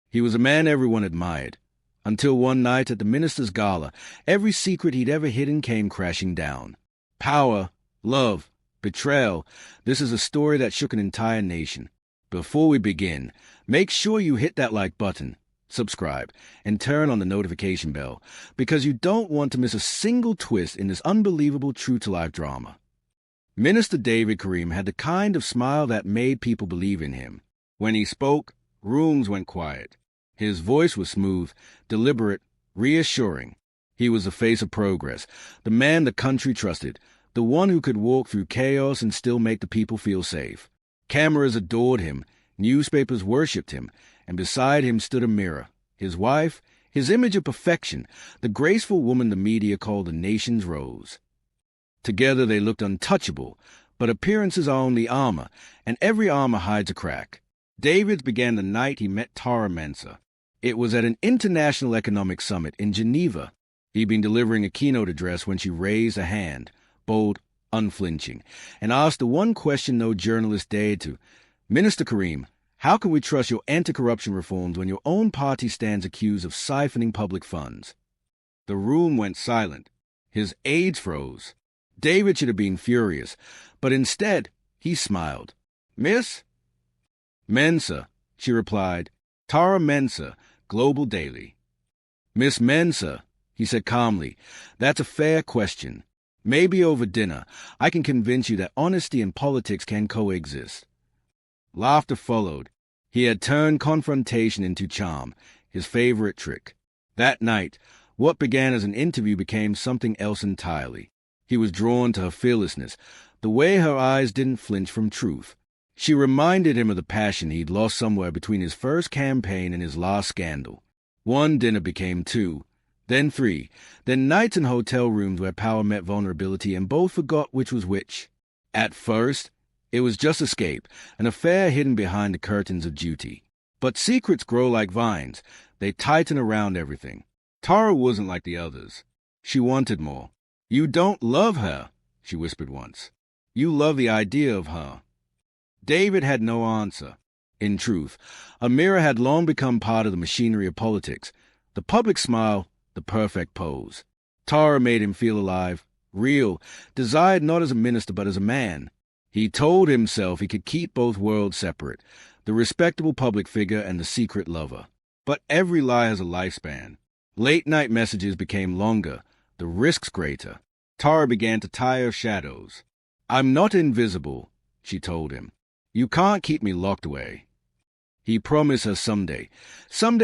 He was a man everyone admired. Until one night at the minister's gala, every secret he'd ever hidden came crashing down. Power, love, betrayal. This is a story that shook an entire nation. Before we begin, make sure you hit that like button, subscribe, and turn on the notification bell, because you don't want to miss a single twist in this unbelievable true-to-life drama. Minister David Kareem had the kind of smile that made people believe in him. When he spoke, rooms went quiet. His voice was smooth, deliberate, reassuring. He was the face of progress, the man the country trusted, the one who could walk through chaos and still make the people feel safe. Cameras adored him, newspapers worshipped him, and beside him stood a mirror, his wife, his image of perfection, the graceful woman the media called the nation's rose. Together they looked untouchable, but appearances are only armor, and every armor hides a crack. David began the night he met Tara Mansa. It was at an international economic summit in Geneva. He'd been delivering a keynote address when she raised a hand, bold, unflinching, and asked the one question no journalist dared to. Minister Kareem, how can we trust your anti-corruption reforms when your own party stands accused of siphoning public funds? The room went silent. His aides froze. David should have been furious, but instead he smiled. Miss? Mensa, she replied. Tara Mensa, Global Daily. Miss Mensa, he said calmly, that's a fair question. Maybe over dinner, I can convince you that honesty and politics can coexist. Laughter followed. He had turned confrontation into charm, his favorite trick. That night, what began as an interview became something else entirely. He was drawn to her fearlessness, the way her eyes didn't flinch from truth. She reminded him of the passion he'd lost somewhere between his first campaign and his last scandal. One dinner became two, then three, then nights in hotel rooms where power met vulnerability and both forgot which was which. At first, it was just escape, an affair hidden behind the curtains of duty. But secrets grow like vines. They tighten around everything. Tara wasn't like the others. She wanted more. You don't love her, she whispered once. You love the idea of her. David had no answer. In truth, Amira had long become part of the machinery of politics. The public smile, the perfect pose. Tara made him feel alive, real, desired not as a minister but as a man. He told himself he could keep both worlds separate, the respectable public figure and the secret lover. But every lie has a lifespan. Late-night messages became longer, the risks greater. Tara began to tire of shadows. I'm not invisible, she told him. You can't keep me locked away. He promised her someday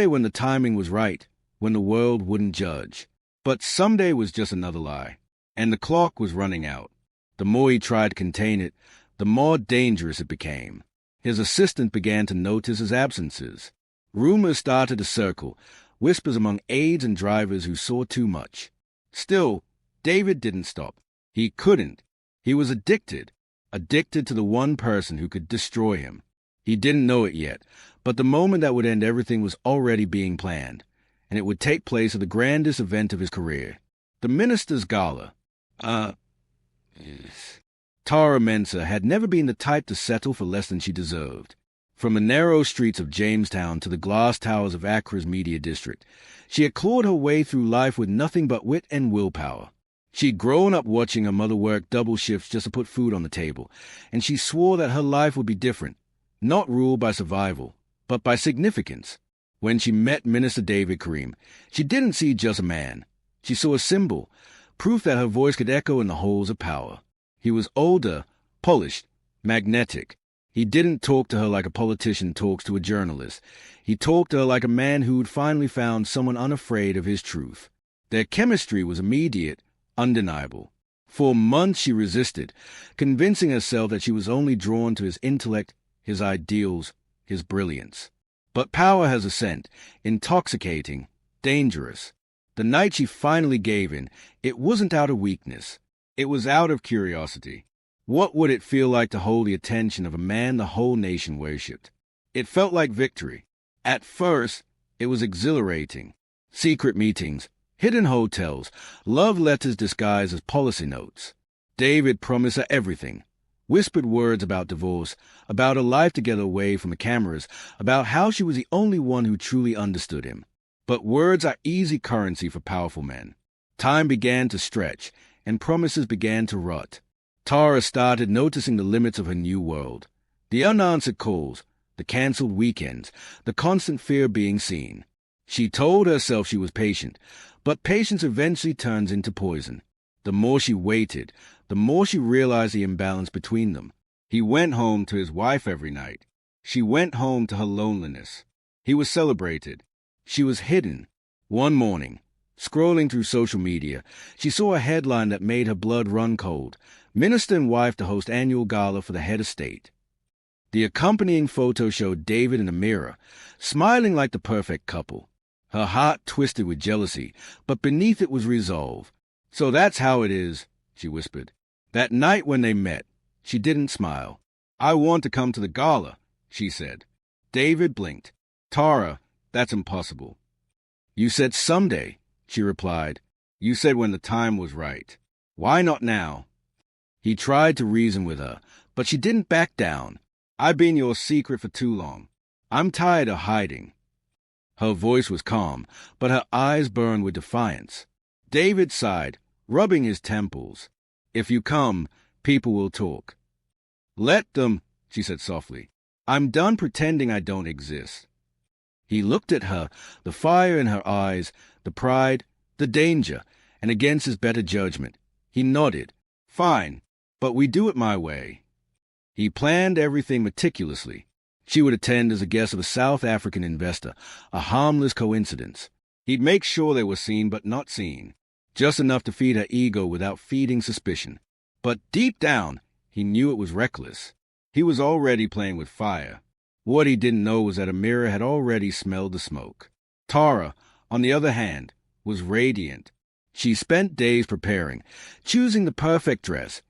when the timing was right, when the world wouldn't judge. But someday was just another lie, and the clock was running out. The more he tried to contain it, the more dangerous it became. His assistant began to notice his absences. Rumors started to circle, whispers among aides and drivers who saw too much. Still, David didn't stop. He couldn't. He was addicted to the one person who could destroy him. He didn't know it yet, but the moment that would end everything was already being planned, and it would take place at the grandest event of his career, the minister's gala. Tara Mensa had never been the type to settle for less than she deserved. From the narrow streets of Jamestown to the glass towers of Accra's media district, she had clawed her way through life with nothing but wit and willpower. She'd grown up watching her mother work double shifts just to put food on the table, and she swore that her life would be different, not ruled by survival, but by significance. When she met Minister David Kareem, she didn't see just a man. She saw a symbol, proof that her voice could echo in the halls of power. He was older, polished, magnetic. He didn't talk to her like a politician talks to a journalist. He talked to her like a man who'd finally found someone unafraid of his truth. Their chemistry was immediate, undeniable. For months she resisted, convincing herself that she was only drawn to his intellect, his ideals, his brilliance. But power has a scent, intoxicating, dangerous. The night she finally gave in, it wasn't out of weakness. It was out of curiosity. What would it feel like to hold the attention of a man the whole nation worshipped? It felt like victory. At first, it was exhilarating. Secret meetings, hidden hotels, love letters disguised as policy notes. David promised her everything. whispered words about divorce, about a life together away from the cameras, about how she was the only one who truly understood him. But words are easy currency for powerful men. Time began to stretch, and promises began to rot. Tara started noticing the limits of her new world. The unanswered calls, the cancelled weekends, the constant fear of being seen. She told herself she was patient, but patience eventually turns into poison. The more she waited, the more she realized the imbalance between them. He went home to his wife every night. She went home to her loneliness. He was celebrated. She was hidden. One morning, scrolling through social media, she saw a headline that made her blood run cold. Minister and wife to host annual gala for the head of state. The accompanying photo showed David in a mirror, smiling like the perfect couple. Her heart twisted with jealousy, but beneath it was resolve. "So that's how it is," she whispered. That night when they met, she didn't smile. "I want to come to the gala," she said. David blinked. "Tara, that's impossible." "You said someday," she replied. "You said when the time was right. Why not now?" He tried to reason with her, but she didn't back down. "I've been your secret for too long. I'm tired of hiding." Her voice was calm, but her eyes burned with defiance. David sighed, rubbing his temples. "If you come, people will talk." "Let them," she said softly. "I'm done pretending I don't exist." He looked at her, the fire in her eyes, the pride, the danger, and against his better judgment, he nodded. "Fine, but we do it my way." He planned everything meticulously. She would attend as a guest of a South African investor, a harmless coincidence. He'd make sure they were seen but not seen, just enough to feed her ego without feeding suspicion. But deep down, he knew it was reckless. He was already playing with fire. What he didn't know was that Amira had already smelled the smoke. Tara, on the other hand, was radiant. She spent days preparing, choosing the perfect dress,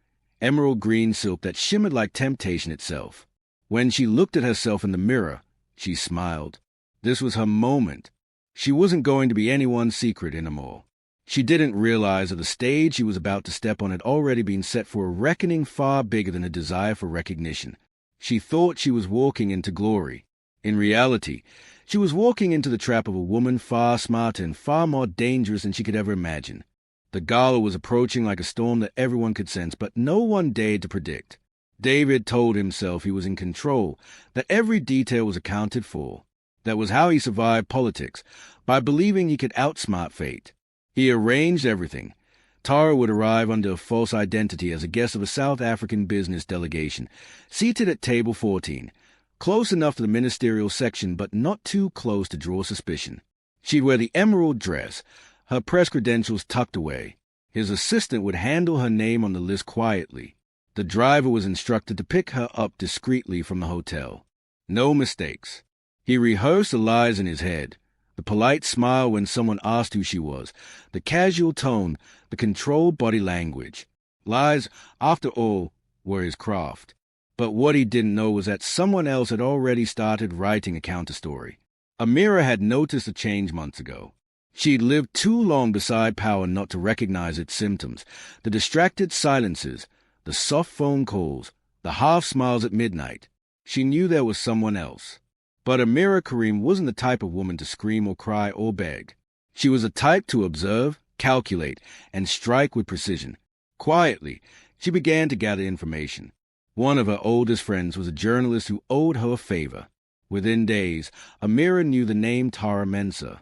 emerald green silk that shimmered like temptation itself. When she looked at herself in the mirror, she smiled. This was her moment. She wasn't going to be anyone's secret anymore. She didn't realize that the stage she was about to step on had already been set for a reckoning far bigger than a desire for recognition. She thought she was walking into glory. In reality, she was walking into the trap of a woman far smarter and far more dangerous than she could ever imagine. The gala was approaching like a storm that everyone could sense, but no one dared to predict. David told himself he was in control, that every detail was accounted for. That was how he survived politics, by believing he could outsmart fate. He arranged everything. Tara would arrive under a false identity as a guest of a South African business delegation, seated at table 14, close enough to the ministerial section but not too close to draw suspicion. She'd wear the emerald dress, her press credentials tucked away. His assistant would handle her name on the list quietly. The driver was instructed to pick her up discreetly from the hotel. No mistakes. He rehearsed the lies in his head. The polite smile when someone asked who she was, the casual tone, the controlled body language. Lies, after all, were his craft. But what he didn't know was that someone else had already started writing a counterstory. Amira had noticed a change months ago. She'd lived too long beside power not to recognize its symptoms, the distracted silences, the soft phone calls, the half-smiles at midnight. She knew there was someone else. But Amira Karim wasn't the type of woman to scream or cry or beg. She was the type to observe, calculate, and strike with precision. Quietly, she began to gather information. One of her oldest friends was a journalist who owed her a favor. Within days, Amira knew the name Tara Mensah.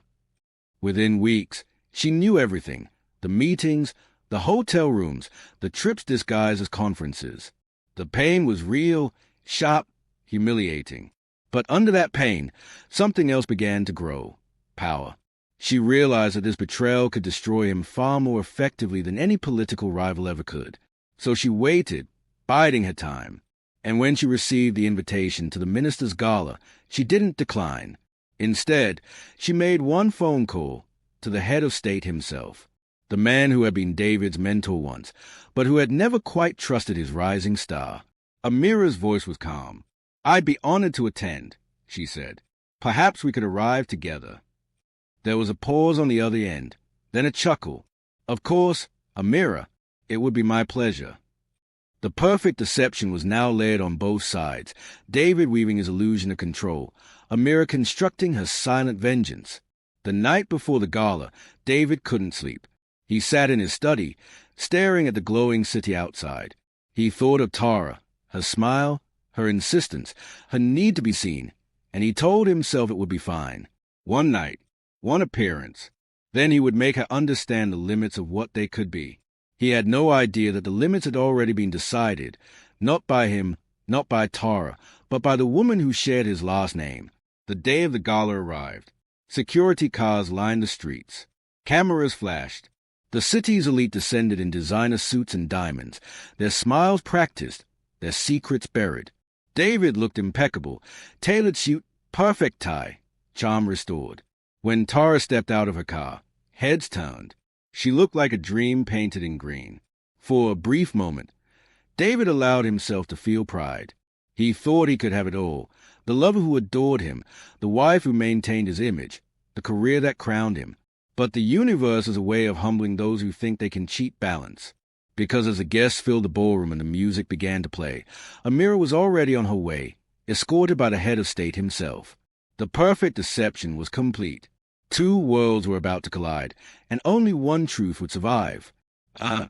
Within weeks, she knew everything. The meetings, the hotel rooms, the trips disguised as conferences. The pain was real, sharp, humiliating. But under that pain, something else began to grow. Power. She realized that this betrayal could destroy him far more effectively than any political rival ever could. So she waited, biding her time. And when she received the invitation to the minister's gala, she didn't decline. Instead, she made one phone call to the head of state himself, the man who had been David's mentor once, but who had never quite trusted his rising star. Amira's voice was calm. "I'd be honored to attend," she said. "Perhaps we could arrive together." There was a pause on the other end, then a chuckle. "Of course, Amira, it would be my pleasure." The perfect deception was now layered on both sides, David weaving his illusion of control, Amira constructing her silent vengeance. The night before the gala, David couldn't sleep. He sat in his study, staring at the glowing city outside. He thought of Tara, her smile, her insistence, her need to be seen, and he told himself it would be fine. One night, one appearance. Then he would make her understand the limits of what they could be. He had no idea that the limits had already been decided, not by him, not by Tara, but by the woman who shared his last name. The day of the gala arrived. Security cars lined the streets. Cameras flashed. The city's elite descended in designer suits and diamonds, their smiles practiced, their secrets buried. David looked impeccable, tailored suit, perfect tie, charm restored. When Tara stepped out of her car, heads turned. She looked like a dream painted in green. For a brief moment, David allowed himself to feel pride. He thought he could have it all, the lover who adored him, the wife who maintained his image, the career that crowned him. But the universe is a way of humbling those who think they can cheat balance. Because as the guests filled the ballroom and the music began to play, Amira was already on her way, escorted by the head of state himself. The perfect deception was complete. Two worlds were about to collide, and only one truth would survive. The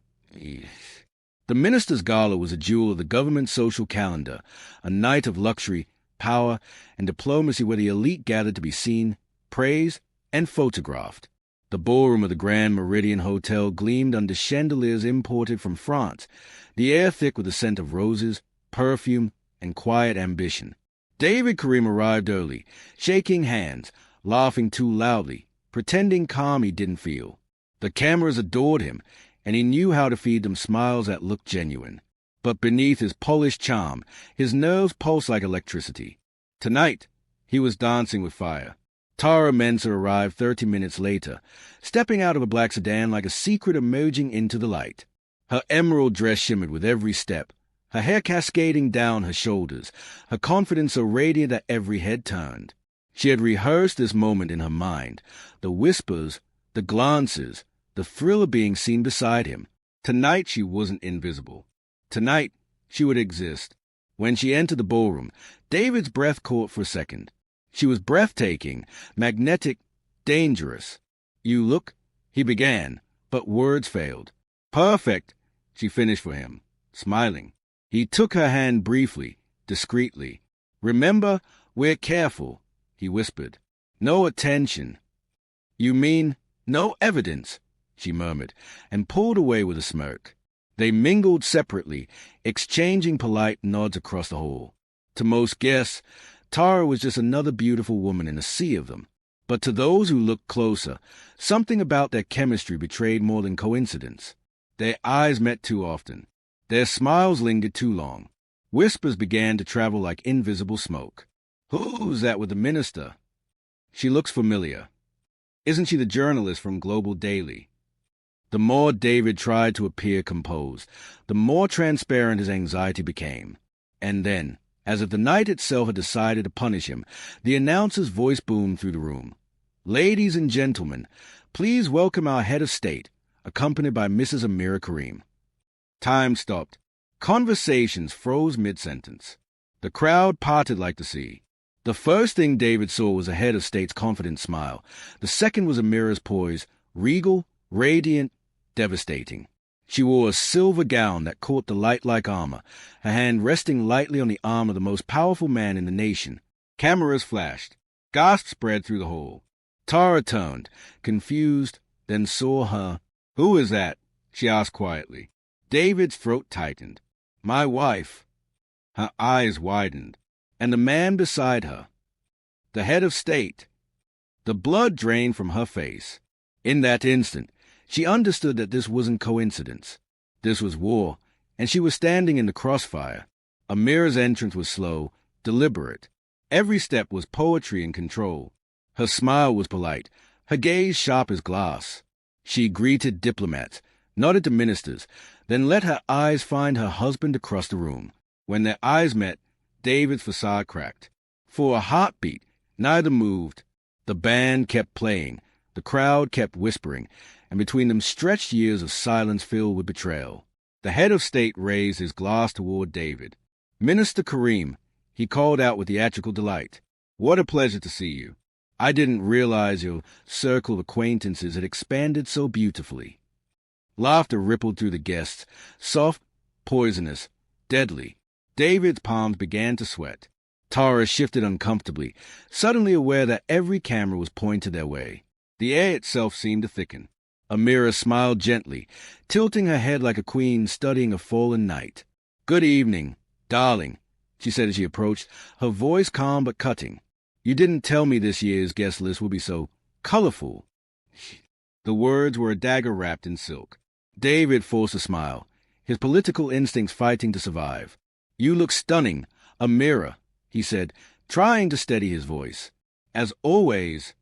minister's gala was a jewel of the government's social calendar, a night of luxury, power, and diplomacy where the elite gathered to be seen, praised, and photographed. The ballroom of the Grand Meridian Hotel gleamed under chandeliers imported from France, the air thick with the scent of roses, perfume, and quiet ambition. David Karim arrived early, shaking hands, laughing too loudly, pretending calm he didn't feel. The cameras adored him, and he knew how to feed them smiles that looked genuine. But beneath his polished charm, his nerves pulsed like electricity. Tonight, he was dancing with fire. Tara Mensa arrived 30 minutes later, stepping out of a black sedan like a secret emerging into the light. Her emerald dress shimmered with every step, her hair cascading down her shoulders, her confidence so radiant that every head turned. She had rehearsed this moment in her mind, the whispers, the glances, the thrill of being seen beside him. Tonight she wasn't invisible. Tonight she would exist. When she entered the ballroom, David's breath caught for a second. She was breathtaking, magnetic, dangerous. "You look," he began, but words failed. "Perfect," she finished for him, smiling. He took her hand briefly, discreetly. "Remember, we're careful," he whispered. "No attention." "You mean no evidence," she murmured, and pulled away with a smirk. They mingled separately, exchanging polite nods across the hall. To most guests, Tara was just another beautiful woman in a sea of them. But to those who looked closer, something about their chemistry betrayed more than coincidence. Their eyes met too often. Their smiles lingered too long. Whispers began to travel like invisible smoke. "Who's that with the minister? She looks familiar. Isn't she the journalist from Global Daily?" The more David tried to appear composed, the more transparent his anxiety became. And then, as if the night itself had decided to punish him, the announcer's voice boomed through the room. "Ladies and gentlemen, please welcome our head of state, accompanied by Mrs. Amira Karim." Time stopped. Conversations froze mid-sentence. The crowd parted like the sea. The first thing David saw was the head of state's confident smile. The second was Amira's poise, regal, radiant, devastating. She wore a silver gown that caught the light like armor, her hand resting lightly on the arm of the most powerful man in the nation. Cameras flashed. Gasps spread through the hall. Tara turned, confused, then saw her. "Who is that?" she asked quietly. David's throat tightened. "My wife." Her eyes widened. And the man beside her. The head of state. The blood drained from her face. In that instant, she understood that this wasn't coincidence. This was war, and she was standing in the crossfire. Amira's entrance was slow, deliberate. Every step was poetry and control. Her smile was polite, her gaze sharp as glass. She greeted diplomats, nodded to ministers, then let her eyes find her husband across the room. When their eyes met, David's facade cracked. For a heartbeat, neither moved. The band kept playing, the crowd kept whispering, and between them stretched years of silence filled with betrayal. The head of state raised his glass toward David. "Minister Kareem," he called out with theatrical delight. "What a pleasure to see you. I didn't realize your circle of acquaintances had expanded so beautifully." Laughter rippled through the guests, soft, poisonous, deadly. David's palms began to sweat. Tara shifted uncomfortably, suddenly aware that every camera was pointed their way. The air itself seemed to thicken. Amira smiled gently, tilting her head like a queen studying a fallen knight. "Good evening, darling," she said as she approached, her voice calm but cutting. "You didn't tell me this year's guest list would be so colorful." The words were a dagger wrapped in silk. David forced a smile, his political instincts fighting to survive. "You look stunning, Amira," he said, trying to steady his voice. "As always."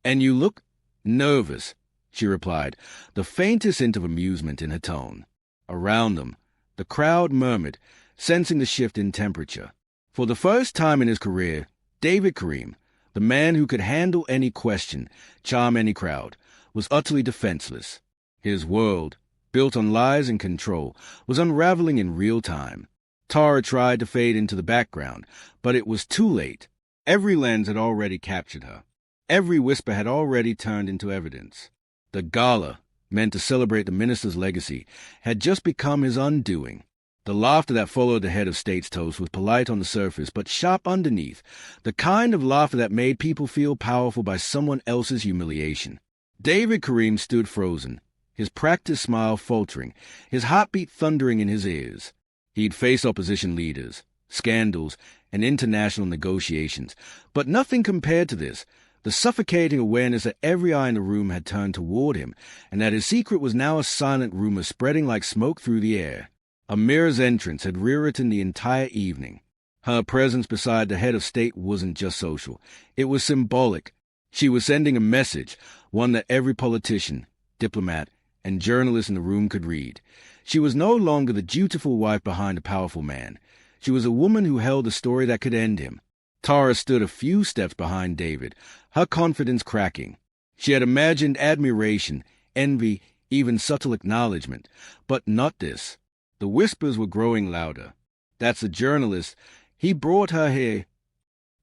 "And you look nervous," she replied, the faintest hint of amusement in her tone. Around them, the crowd murmured, sensing the shift in temperature. For the first time in his career, David Kareem, the man who could handle any question, charm any crowd, was utterly defenseless. His world, built on lies and control, was unraveling in real time. Tara tried to fade into the background, but it was too late. Every lens had already captured her. Every whisper had already turned into evidence. The gala, meant to celebrate the minister's legacy, had just become his undoing. The laughter that followed the head of state's toast was polite on the surface, but sharp underneath, the kind of laughter that made people feel powerful by someone else's humiliation. David Kareem stood frozen, his practiced smile faltering, his heartbeat thundering in his ears. He'd faced opposition leaders, scandals, and international negotiations, but nothing compared to this, the suffocating awareness that every eye in the room had turned toward him, and that his secret was now a silent rumor spreading like smoke through the air. Amira's entrance had rewritten the entire evening. Her presence beside the head of state wasn't just social. It was symbolic. She was sending a message, one that every politician, diplomat, and journalist in the room could read. She was no longer the dutiful wife behind a powerful man. She was a woman who held a story that could end him. Tara stood a few steps behind David, her confidence cracking. She had imagined admiration, envy, even subtle acknowledgement, but not this. The whispers were growing louder. "That's a journalist. He brought her here."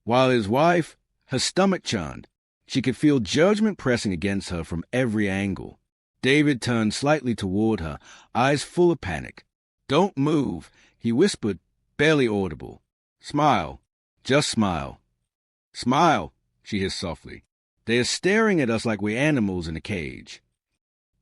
While his wife, her stomach churned. She could feel judgment pressing against her from every angle. David turned slightly toward her, eyes full of panic. "Don't move," he whispered, barely audible. "Smile. Just smile." "Smile," she hissed softly. "They are staring at us like we're animals in a cage."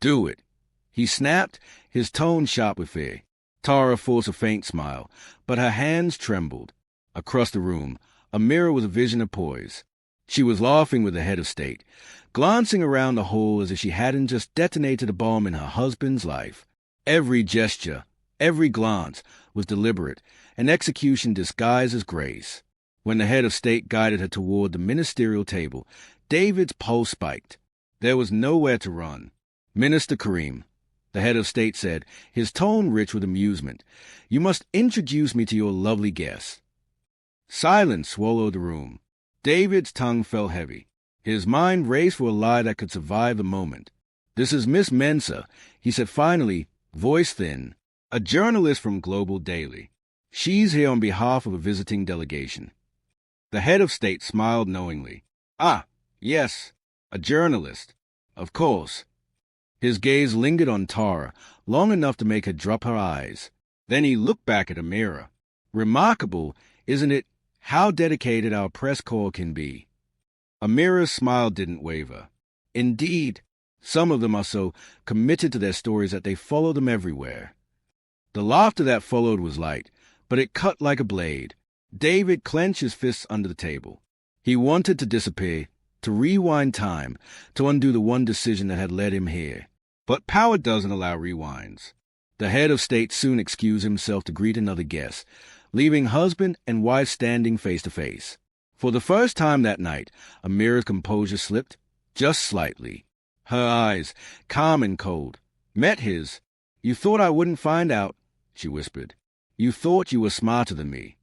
"Do it." He snapped, his tone sharp with fear. Tara forced a faint smile, but her hands trembled. Across the room, Amira was a vision of poise. She was laughing with the head of state, glancing around the hall as if she hadn't just detonated a bomb in her husband's life. Every gesture, every glance was deliberate, an execution disguised as grace. When the head of state guided her toward the ministerial table, David's pulse spiked. There was nowhere to run. "Minister Kareem," the head of state said, his tone rich with amusement, "you must introduce me to your lovely guest." Silence swallowed the room. David's tongue fell heavy. His mind raced for a lie that could survive the moment. "This is Miss Mensah," he said finally, voice thin, "a journalist from Global Daily. She's here on behalf of a visiting delegation." The head of state smiled knowingly. "Ah, yes, a journalist. Of course." His gaze lingered on Tara, long enough to make her drop her eyes. Then he looked back at Amira. "Remarkable, isn't it, how dedicated our press corps can be?" Amira's smile didn't waver. "Indeed, some of them are so committed to their stories that they follow them everywhere." The laughter that followed was light, but it cut like a blade. David clenched his fists under the table. He wanted to disappear, to rewind time, to undo the one decision that had led him here. But power doesn't allow rewinds. The head of state soon excused himself to greet another guest, leaving husband and wife standing face to face. For the first time that night, Amira's composure slipped, just slightly. Her eyes, calm and cold, met his. "You thought I wouldn't find out," she whispered. "You thought you were smarter than me."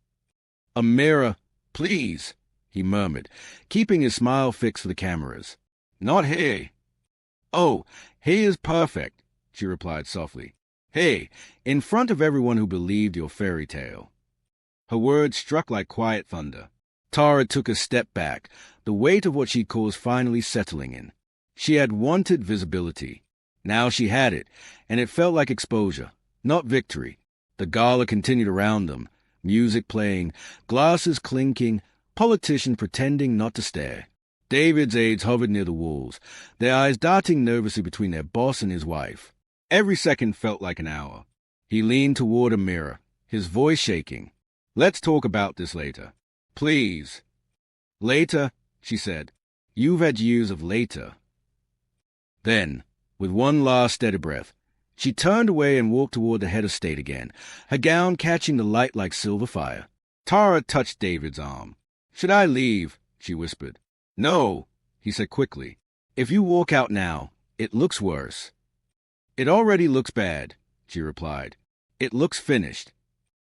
"Amira, please," he murmured, keeping his smile fixed for the cameras. "Not here." "Oh, here is perfect," she replied softly. Hey, in front of everyone who believed your fairy tale. Her words struck like quiet thunder. Tara took a step back, the weight of what she'd caused finally settling in. She had wanted visibility. Now she had it, and it felt like exposure, not victory. The gala continued around them, music playing, glasses clinking, politicians pretending not to stare. David's aides hovered near the walls, their eyes darting nervously between their boss and his wife. Every second felt like an hour. He leaned toward a mirror, his voice shaking. "Let's talk about this later. Please." "Later," she said. "You've had years of later." Then, with one last steady breath, she turned away and walked toward the head of state again, her gown catching the light like silver fire. Tara touched David's arm. "Should I leave?" she whispered. "No," he said quickly. "If you walk out now, it looks worse." "It already looks bad," she replied. "It looks finished."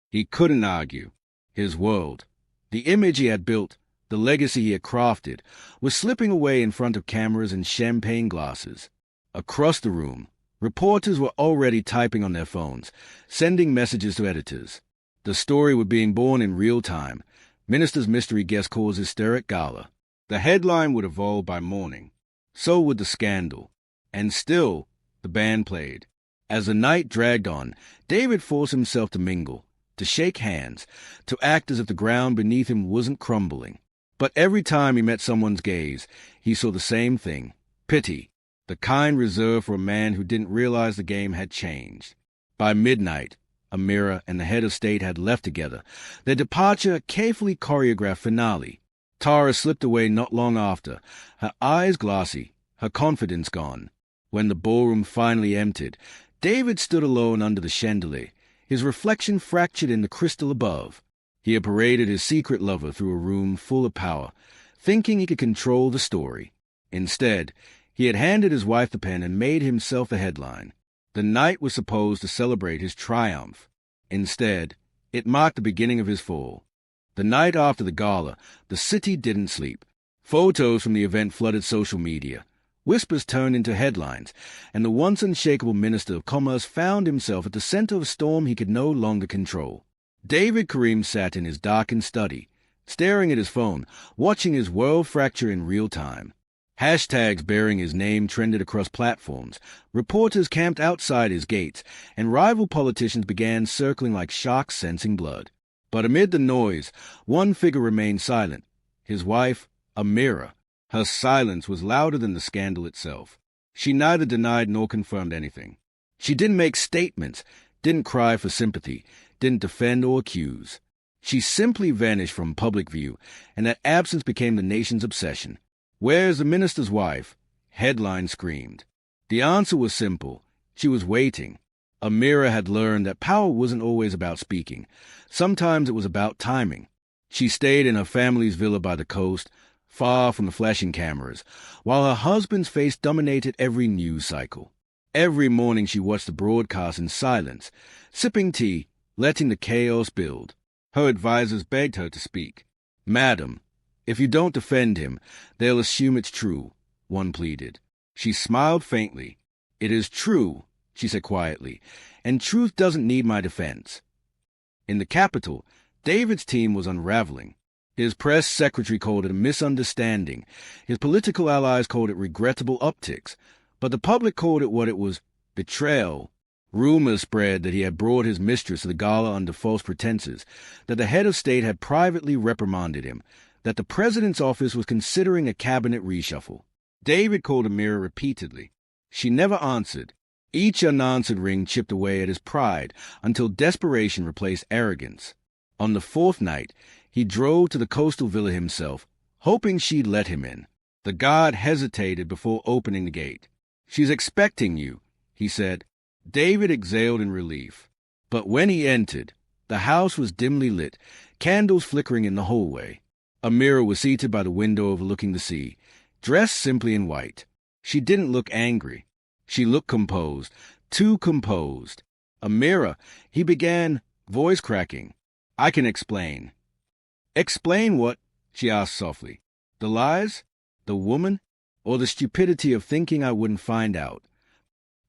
He couldn't argue. His world, the image he had built, the legacy he had crafted, was slipping away in front of cameras and champagne glasses. Across the room, reporters were already typing on their phones, sending messages to editors. The story was being born in real time. Minister's mystery guest calls hysteric Gala. The headline would evolve by morning. So would the scandal. And still, the band played. As the night dragged on, David forced himself to mingle, to shake hands, to act as if the ground beneath him wasn't crumbling. But every time he met someone's gaze, he saw the same thing: pity, the kind reserved for a man who didn't realize the game had changed. By midnight, Amira and the head of state had left together, their departure a carefully choreographed finale. Tara slipped away not long after, her eyes glassy, her confidence gone. When the ballroom finally emptied, David stood alone under the chandelier, his reflection fractured in the crystal above. He had paraded his secret lover through a room full of power, thinking he could control the story. Instead, he had handed his wife the pen and made himself a headline. The night was supposed to celebrate his triumph. Instead, it marked the beginning of his fall. The night after the gala, the city didn't sleep. Photos from the event flooded social media. Whispers turned into headlines, and the once unshakable Minister of Commerce found himself at the center of a storm he could no longer control. David Karim sat in his darkened study, staring at his phone, watching his world fracture in real time. Hashtags bearing his name trended across platforms, reporters camped outside his gates, and rival politicians began circling like sharks sensing blood. But amid the noise, one figure remained silent: his wife, Amira. Her silence was louder than the scandal itself. She neither denied nor confirmed anything. She didn't make statements, didn't cry for sympathy, didn't defend or accuse. She simply vanished from public view, and that absence became the nation's obsession. "Where's the minister's wife?" Headline screamed. The answer was simple. She was waiting. Amira had learned that power wasn't always about speaking. Sometimes it was about timing. She stayed in her family's villa by the coast, far from the flashing cameras, while her husband's face dominated every news cycle. Every morning she watched the broadcast in silence, sipping tea, letting the chaos build. Her advisers begged her to speak. "Madam, if you don't defend him, they'll assume it's true," one pleaded. She smiled faintly. "It is true," she said quietly, "and truth doesn't need my defense." In the capital, David's team was unraveling. His press secretary called it a misunderstanding. His political allies called it regrettable optics. But the public called it what it was: betrayal. Rumors spread that he had brought his mistress to the gala under false pretenses, that the head of state had privately reprimanded him, that the president's office was considering a cabinet reshuffle. David called Amira repeatedly. She never answered. Each unanswered ring chipped away at his pride until desperation replaced arrogance. On the fourth night, he drove to the coastal villa himself, hoping she'd let him in. The guard hesitated before opening the gate. "She's expecting you," he said. David exhaled in relief. But when he entered, the house was dimly lit, candles flickering in the hallway. Amira was seated by the window overlooking the sea, dressed simply in white. She didn't look angry. She looked composed, too composed. "Amira," he began, voice cracking. "I can explain." "Explain what?" she asked softly. "The lies? The woman? Or the stupidity of thinking I wouldn't find out?"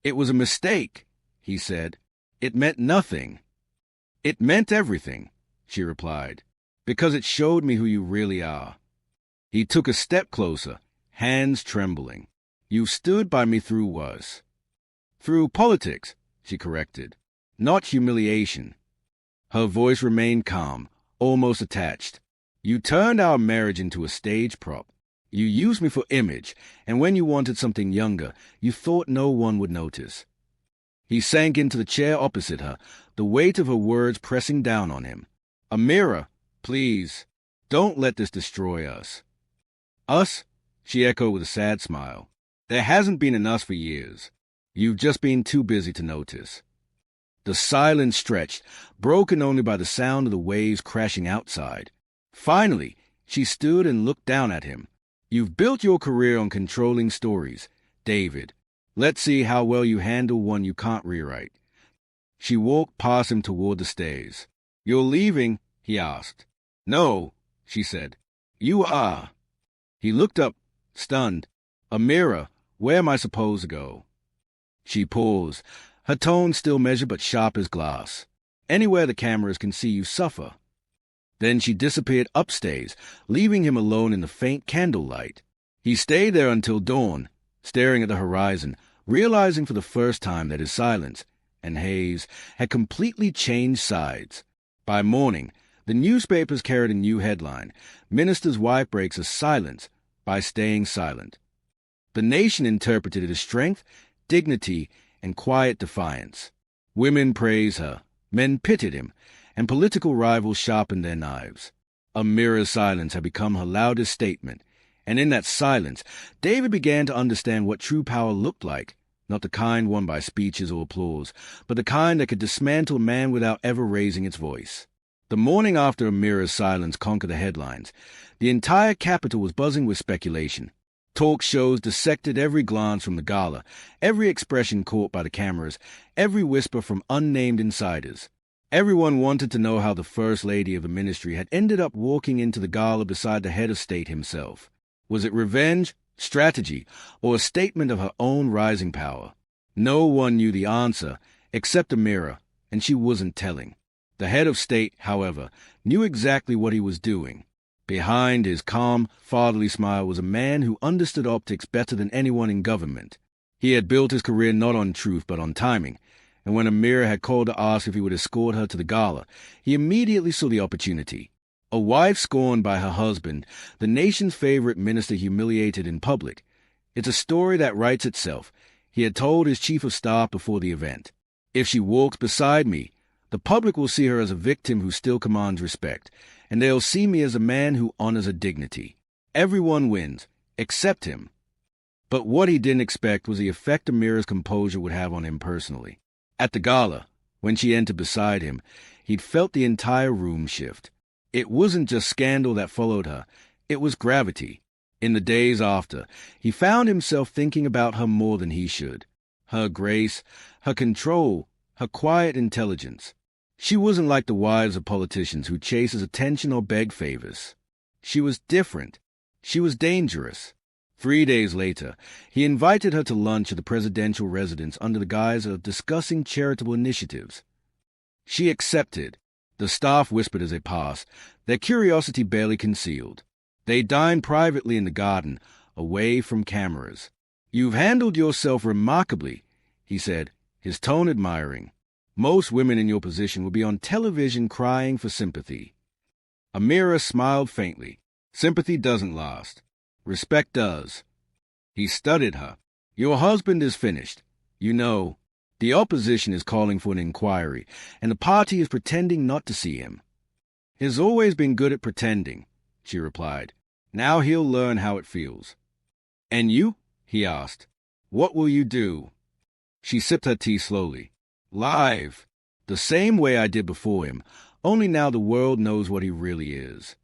"It was a mistake," he said. It meant nothing. It meant everything, she replied, because it showed me who you really are. He took a step closer, hands trembling. You stood by me through worse. Through politics, she corrected, not humiliation. Her voice remained calm, almost attached. You turned our marriage into a stage prop. You used me for image, and when you wanted something younger, you thought no one would notice. He sank into the chair opposite her, the weight of her words pressing down on him. Amira, please, don't let this destroy us. Us? She echoed with a sad smile. There hasn't been an us for years. You've just been too busy to notice. The silence stretched, broken only by the sound of the waves crashing outside. Finally, she stood and looked down at him. You've built your career on controlling stories, David. Let's see how well you handle one you can't rewrite. She walked past him toward the stairs. You're leaving? He asked. No, she said. You are. He looked up, stunned. Amira, where am I supposed to go? She paused, her tone still measured but sharp as glass. Anywhere the cameras can see you suffer. Then she disappeared upstairs, leaving him alone in the faint candlelight. He stayed there until dawn, staring at the horizon, realizing for the first time that his silence and haze had completely changed sides. By morning, the newspapers carried a new headline: Minister's wife breaks a silence by staying silent. The nation interpreted it as strength, dignity, and quiet defiance. Women praised her, men pitied him, and political rivals sharpened their knives. Amira's silence had become her loudest statement, and in that silence, David began to understand what true power looked like, not the kind won by speeches or applause, but the kind that could dismantle a man without ever raising its voice. The morning after Amira's silence conquered the headlines, the entire capital was buzzing with speculation. Talk shows dissected every glance from the Gala, every expression caught by the cameras, every whisper from unnamed insiders. Everyone wanted to know how the First Lady of the Ministry had ended up walking into the Gala beside the head of state himself. Was it revenge, strategy, or a statement of her own rising power? No one knew the answer, except Amira, and she wasn't telling. The head of state, however, knew exactly what he was doing. Behind his calm, fatherly smile was a man who understood optics better than anyone in government. He had built his career not on truth but on timing, and when Amira had called to ask if he would escort her to the Gala, he immediately saw the opportunity. A wife scorned by her husband, the nation's favorite minister humiliated in public. It's a story that writes itself, he had told his chief of staff before the event. If she walks beside me, the public will see her as a victim who still commands respect, and they'll see me as a man who honors her dignity. Everyone wins, except him. But what he didn't expect was the effect Amira's composure would have on him personally. At the Gala, when she entered beside him, he'd felt the entire room shift. It wasn't just scandal that followed her, it was gravity. In the days after, he found himself thinking about her more than he should. Her grace, her control, her quiet intelligence. She wasn't like the wives of politicians who chases attention or beg favors. She was different. She was dangerous. 3 days later, he invited her to lunch at the presidential residence under the guise of discussing charitable initiatives. She accepted. The staff whispered as they passed, their curiosity barely concealed. They dined privately in the garden, away from cameras. You've handled yourself remarkably, he said, his tone admiring. Most women in your position would be on television crying for sympathy. Amira smiled faintly. Sympathy doesn't last. Respect does. He studied her. Your husband is finished. You know, the opposition is calling for an inquiry, and the party is pretending not to see him. He's always been good at pretending, she replied. Now he'll learn how it feels. And you? He asked. What will you do? She sipped her tea slowly. Live. The same way I did before him, only now the world knows what he really is.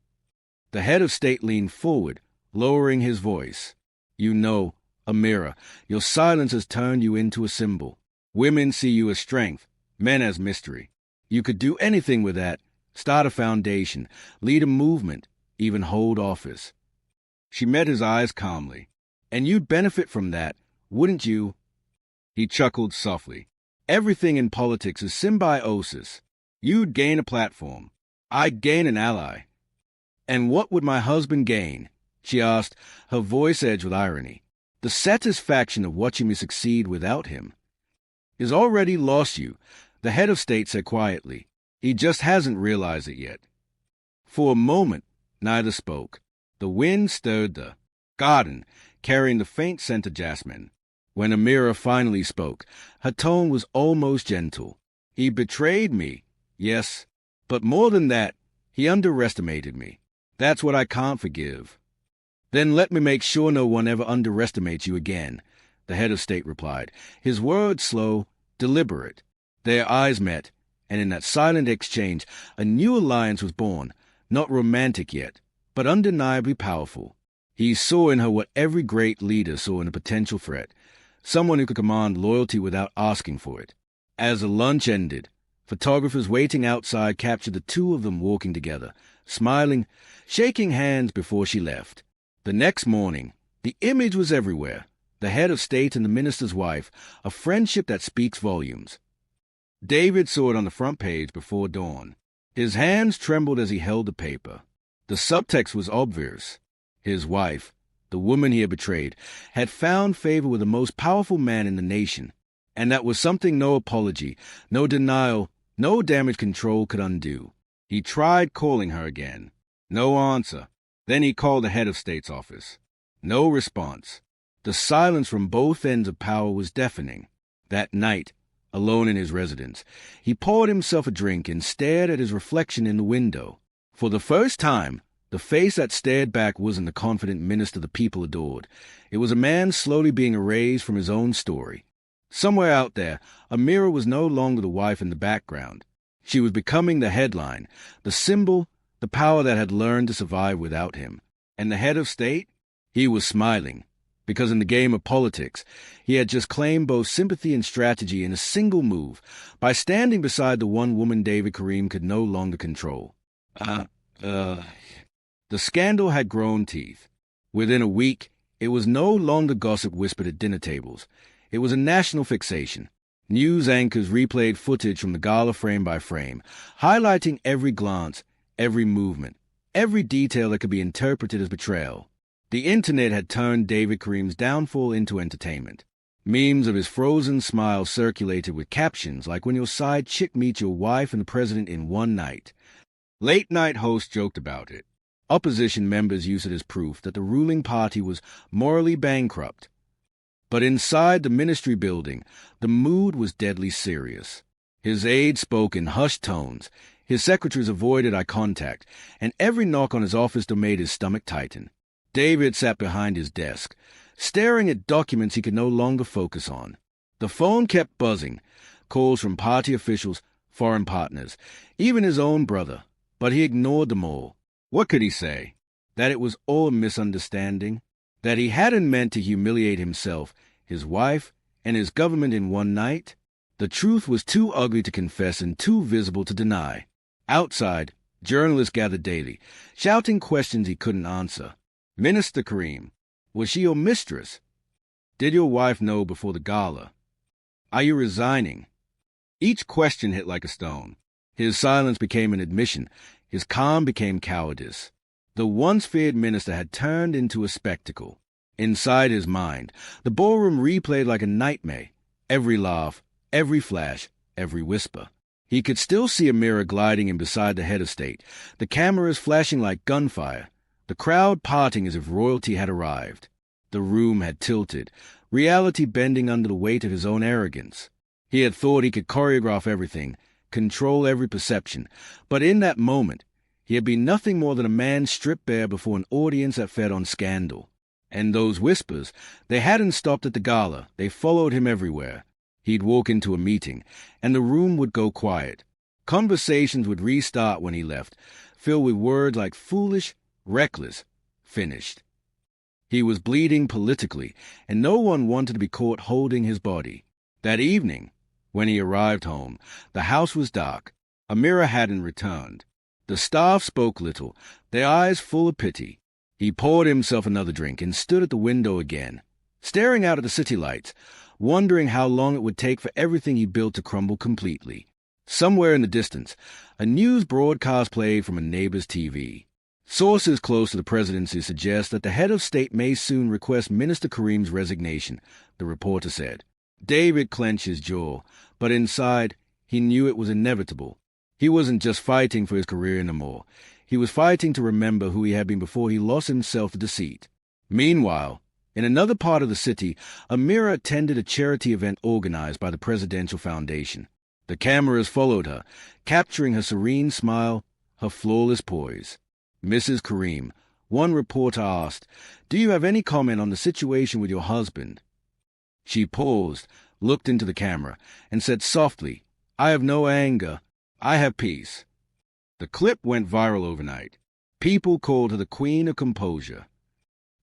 The head of state leaned forward, lowering his voice. You know, Amira, your silence has turned you into a symbol. Women see you as strength, men as mystery. You could do anything with that, start a foundation, lead a movement, even hold office. She met his eyes calmly. And you'd benefit from that, wouldn't you? He chuckled softly. Everything in politics is symbiosis. You'd gain a platform. I'd gain an ally. And what would my husband gain? She asked, her voice edged with irony. The satisfaction of watching me succeed without him. He's already lost you, the head of state said quietly. He just hasn't realized it yet. For a moment, neither spoke. The wind stirred the garden, carrying the faint scent of jasmine. When Amira finally spoke, her tone was almost gentle. He betrayed me, yes, but more than that, he underestimated me. That's what I can't forgive. Then let me make sure no one ever underestimates you again, the head of state replied, his words slow, deliberate. Their eyes met, and in that silent exchange, a new alliance was born, not romantic yet, but undeniably powerful. He saw in her what every great leader saw in a potential threat, someone who could command loyalty without asking for it. As the lunch ended, photographers waiting outside captured the two of them walking together, smiling, shaking hands before she left. The next morning, the image was everywhere, the head of state and the minister's wife, a friendship that speaks volumes. David saw it on the front page before dawn. His hands trembled as he held the paper. The subtext was obvious. His wife, the woman he had betrayed, had found favor with the most powerful man in the nation, and that was something no apology, no denial, no damage control could undo. He tried calling her again. No answer. Then he called the head of state's office. No response. The silence from both ends of power was deafening. That night, alone in his residence, he poured himself a drink and stared at his reflection in the window. For the first time, the face that stared back wasn't the confident minister the people adored. It was a man slowly being erased from his own story. Somewhere out there, Amira was no longer the wife in the background. She was becoming the headline, the symbol, the power that had learned to survive without him. And the head of state? He was smiling, because in the game of politics, he had just claimed both sympathy and strategy in a single move, by standing beside the one woman David Karim could no longer control. The scandal had grown teeth. Within a week, it was no longer gossip whispered at dinner tables. It was a national fixation. News anchors replayed footage from the Gala frame by frame, highlighting every glance, every movement, every detail that could be interpreted as betrayal. The internet had turned David Karim's downfall into entertainment. Memes of his frozen smile circulated with captions like when your side chick meets your wife and the president in one night. Late-night hosts joked about it. Opposition members used it as proof that the ruling party was morally bankrupt. But inside the ministry building, the mood was deadly serious. His aides spoke in hushed tones, his secretaries avoided eye contact, and every knock on his office door made his stomach tighten. David sat behind his desk, staring at documents he could no longer focus on. The phone kept buzzing, calls from party officials, foreign partners, even his own brother, but he ignored them all. What could he say? That it was all a misunderstanding? That he hadn't meant to humiliate himself, his wife, and his government in one night? The truth was too ugly to confess and too visible to deny. Outside, journalists gathered daily, shouting questions he couldn't answer. Minister Karim, was she your mistress? Did your wife know before the gala? Are you resigning? Each question hit like a stone. His silence became an admission. His calm became cowardice. The once feared minister had turned into a spectacle. Inside his mind, the ballroom replayed like a nightmare. Every laugh, every flash, every whisper. He could still see Amira gliding in beside the head of state, the cameras flashing like gunfire, the crowd parting as if royalty had arrived. The room had tilted, reality bending under the weight of his own arrogance. He had thought he could choreograph everything, control every perception, but in that moment, he had been nothing more than a man stripped bare before an audience that fed on scandal. And those whispers, they hadn't stopped at the gala, they followed him everywhere. He'd walk into a meeting, and the room would go quiet. Conversations would restart when he left, filled with words like foolish, reckless, finished. He was bleeding politically, and no one wanted to be caught holding his body. That evening, when he arrived home, the house was dark. Amira hadn't returned. The staff spoke little, their eyes full of pity. He poured himself another drink and stood at the window again, staring out at the city lights, wondering how long it would take for everything he built to crumble completely. Somewhere in the distance, a news broadcast played from a neighbor's TV. Sources close to the presidency suggest that the head of state may soon request Minister Karim's resignation, the reporter said. David clenched his jaw, but inside, he knew it was inevitable. He wasn't just fighting for his career anymore. He was fighting to remember who he had been before he lost himself to deceit. Meanwhile, in another part of the city, Amira attended a charity event organized by the Presidential Foundation. The cameras followed her, capturing her serene smile, her flawless poise. Mrs. Karim, one reporter asked, "Do you have any comment on the situation with your husband?" She paused, looked into the camera, and said softly, "I have no anger. I have peace." The clip went viral overnight. People called her the Queen of Composure.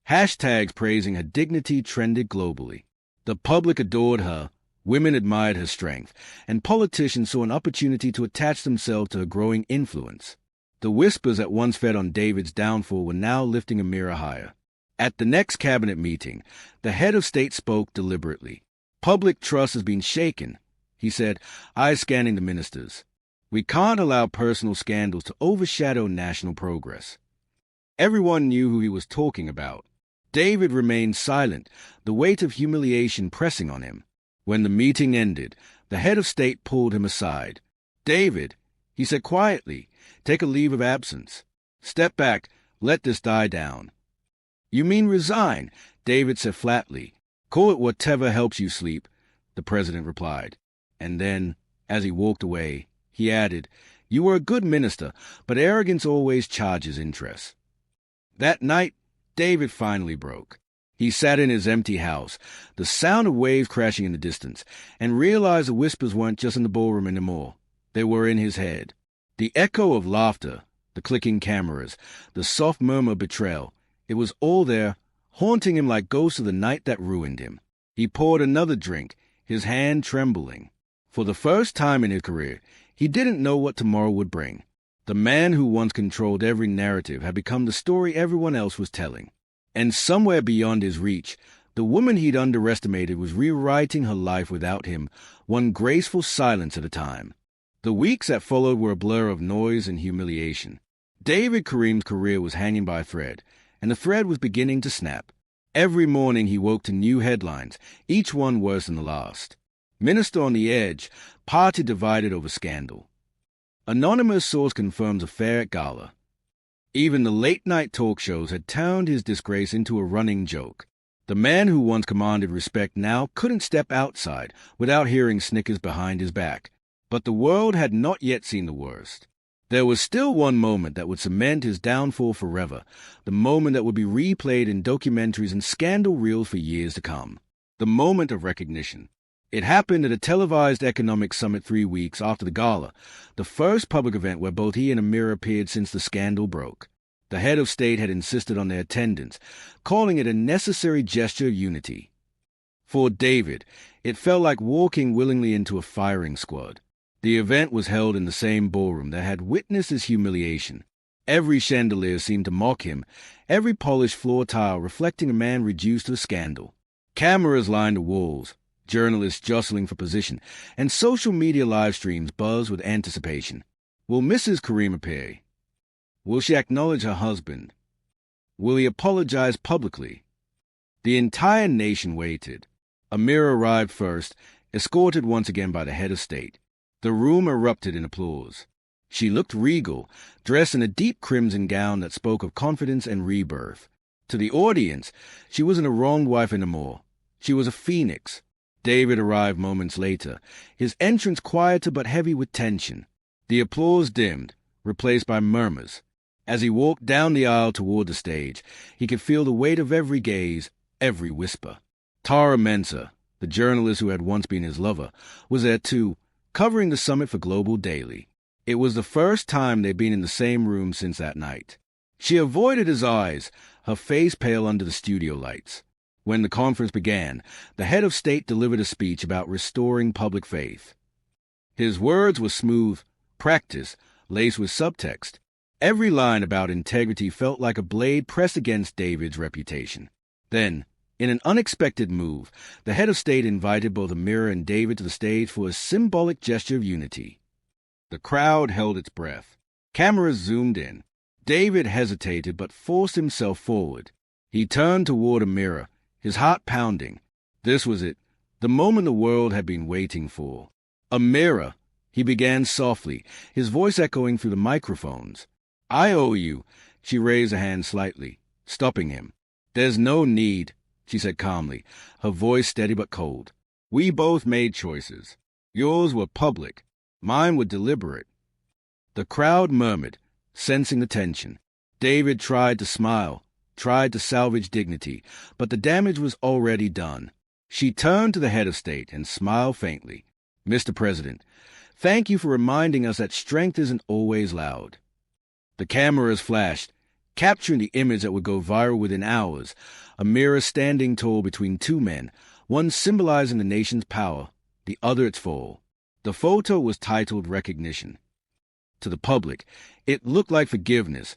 Hashtags praising her dignity trended globally. The public adored her, women admired her strength, and politicians saw an opportunity to attach themselves to her growing influence. The whispers that once fed on David's downfall were now lifting Amira higher. At the next cabinet meeting, the head of state spoke deliberately. "Public trust has been shaken," he said, eyes scanning the ministers. "We can't allow personal scandals to overshadow national progress." Everyone knew who he was talking about. David remained silent, the weight of humiliation pressing on him. When the meeting ended, the head of state pulled him aside. "David," he said quietly, "take a leave of absence. Step back, let this die down." "You mean resign?" David said flatly. "Call it whatever helps you sleep," the president replied. And then, as he walked away, he added, "You were a good minister, but arrogance always charges interest." That night, David finally broke. He sat in his empty house, the sound of waves crashing in the distance, and realized the whispers weren't just in the ballroom anymore. They were in his head. The echo of laughter, the clicking cameras, the soft murmur of betrayal, it was all there, haunting him like ghosts of the night that ruined him. He poured another drink, his hand trembling. For the first time in his career, he didn't know what tomorrow would bring. The man who once controlled every narrative had become the story everyone else was telling. And somewhere beyond his reach, the woman he'd underestimated was rewriting her life without him, one graceful silence at a time. The weeks that followed were a blur of noise and humiliation. David Karim's career was hanging by a thread, and the thread was beginning to snap. Every morning he woke to new headlines, each one worse than the last. Minister on the edge, party divided over scandal. Anonymous source confirms affair at Gala. Even the late-night talk shows had turned his disgrace into a running joke. The man who once commanded respect now couldn't step outside without hearing snickers behind his back. But the world had not yet seen the worst. There was still one moment that would cement his downfall forever, the moment that would be replayed in documentaries and scandal reels for years to come. The moment of recognition. It happened at a televised economic summit 3 weeks after the Gala, the first public event where both he and Amir appeared since the scandal broke. The head of state had insisted on their attendance, calling it a necessary gesture of unity. For David, it felt like walking willingly into a firing squad. The event was held in the same ballroom that had witnessed his humiliation. Every chandelier seemed to mock him, every polished floor tile reflecting a man reduced to a scandal. Cameras lined the walls, journalists jostling for position, and social media live streams buzzed with anticipation. Will Mrs. Karim appear? Will she acknowledge her husband? Will he apologize publicly? The entire nation waited. Amir arrived first, escorted once again by the head of state. The room erupted in applause. She looked regal, dressed in a deep crimson gown that spoke of confidence and rebirth. To the audience, she wasn't a wronged wife anymore. She was a phoenix. David arrived moments later, his entrance quieter but heavy with tension. The applause dimmed, replaced by murmurs. As he walked down the aisle toward the stage, he could feel the weight of every gaze, every whisper. Tara Mensah, the journalist who had once been his lover, was there too, covering the summit for Global Daily. It was the first time they'd been in the same room since that night. She avoided his eyes, her face pale under the studio lights. When the conference began, the head of state delivered a speech about restoring public faith. His words were smooth, practiced, laced with subtext. Every line about integrity felt like a blade pressed against David's reputation. Then, In an unexpected move, the head of state invited both Amira and David to the stage for a symbolic gesture of unity. The crowd held its breath. Cameras zoomed in. David hesitated but forced himself forward. He turned toward Amira, his heart pounding. This was it, the moment the world had been waiting for. Amira, he began softly, his voice echoing through the microphones. I owe you. She raised a hand slightly, stopping him. There's no need, she said calmly, her voice steady but cold. We both made choices. Yours were public. Mine were deliberate. The crowd murmured, sensing the tension. David tried to smile, tried to salvage dignity, but the damage was already done. She turned to the head of state and smiled faintly. Mr. President, thank you for reminding us that strength isn't always loud. The cameras flashed, capturing the image that would go viral within hours, Amira standing tall between two men, one symbolizing the nation's power, the other its fall. The photo was titled Recognition. To the public, it looked like forgiveness,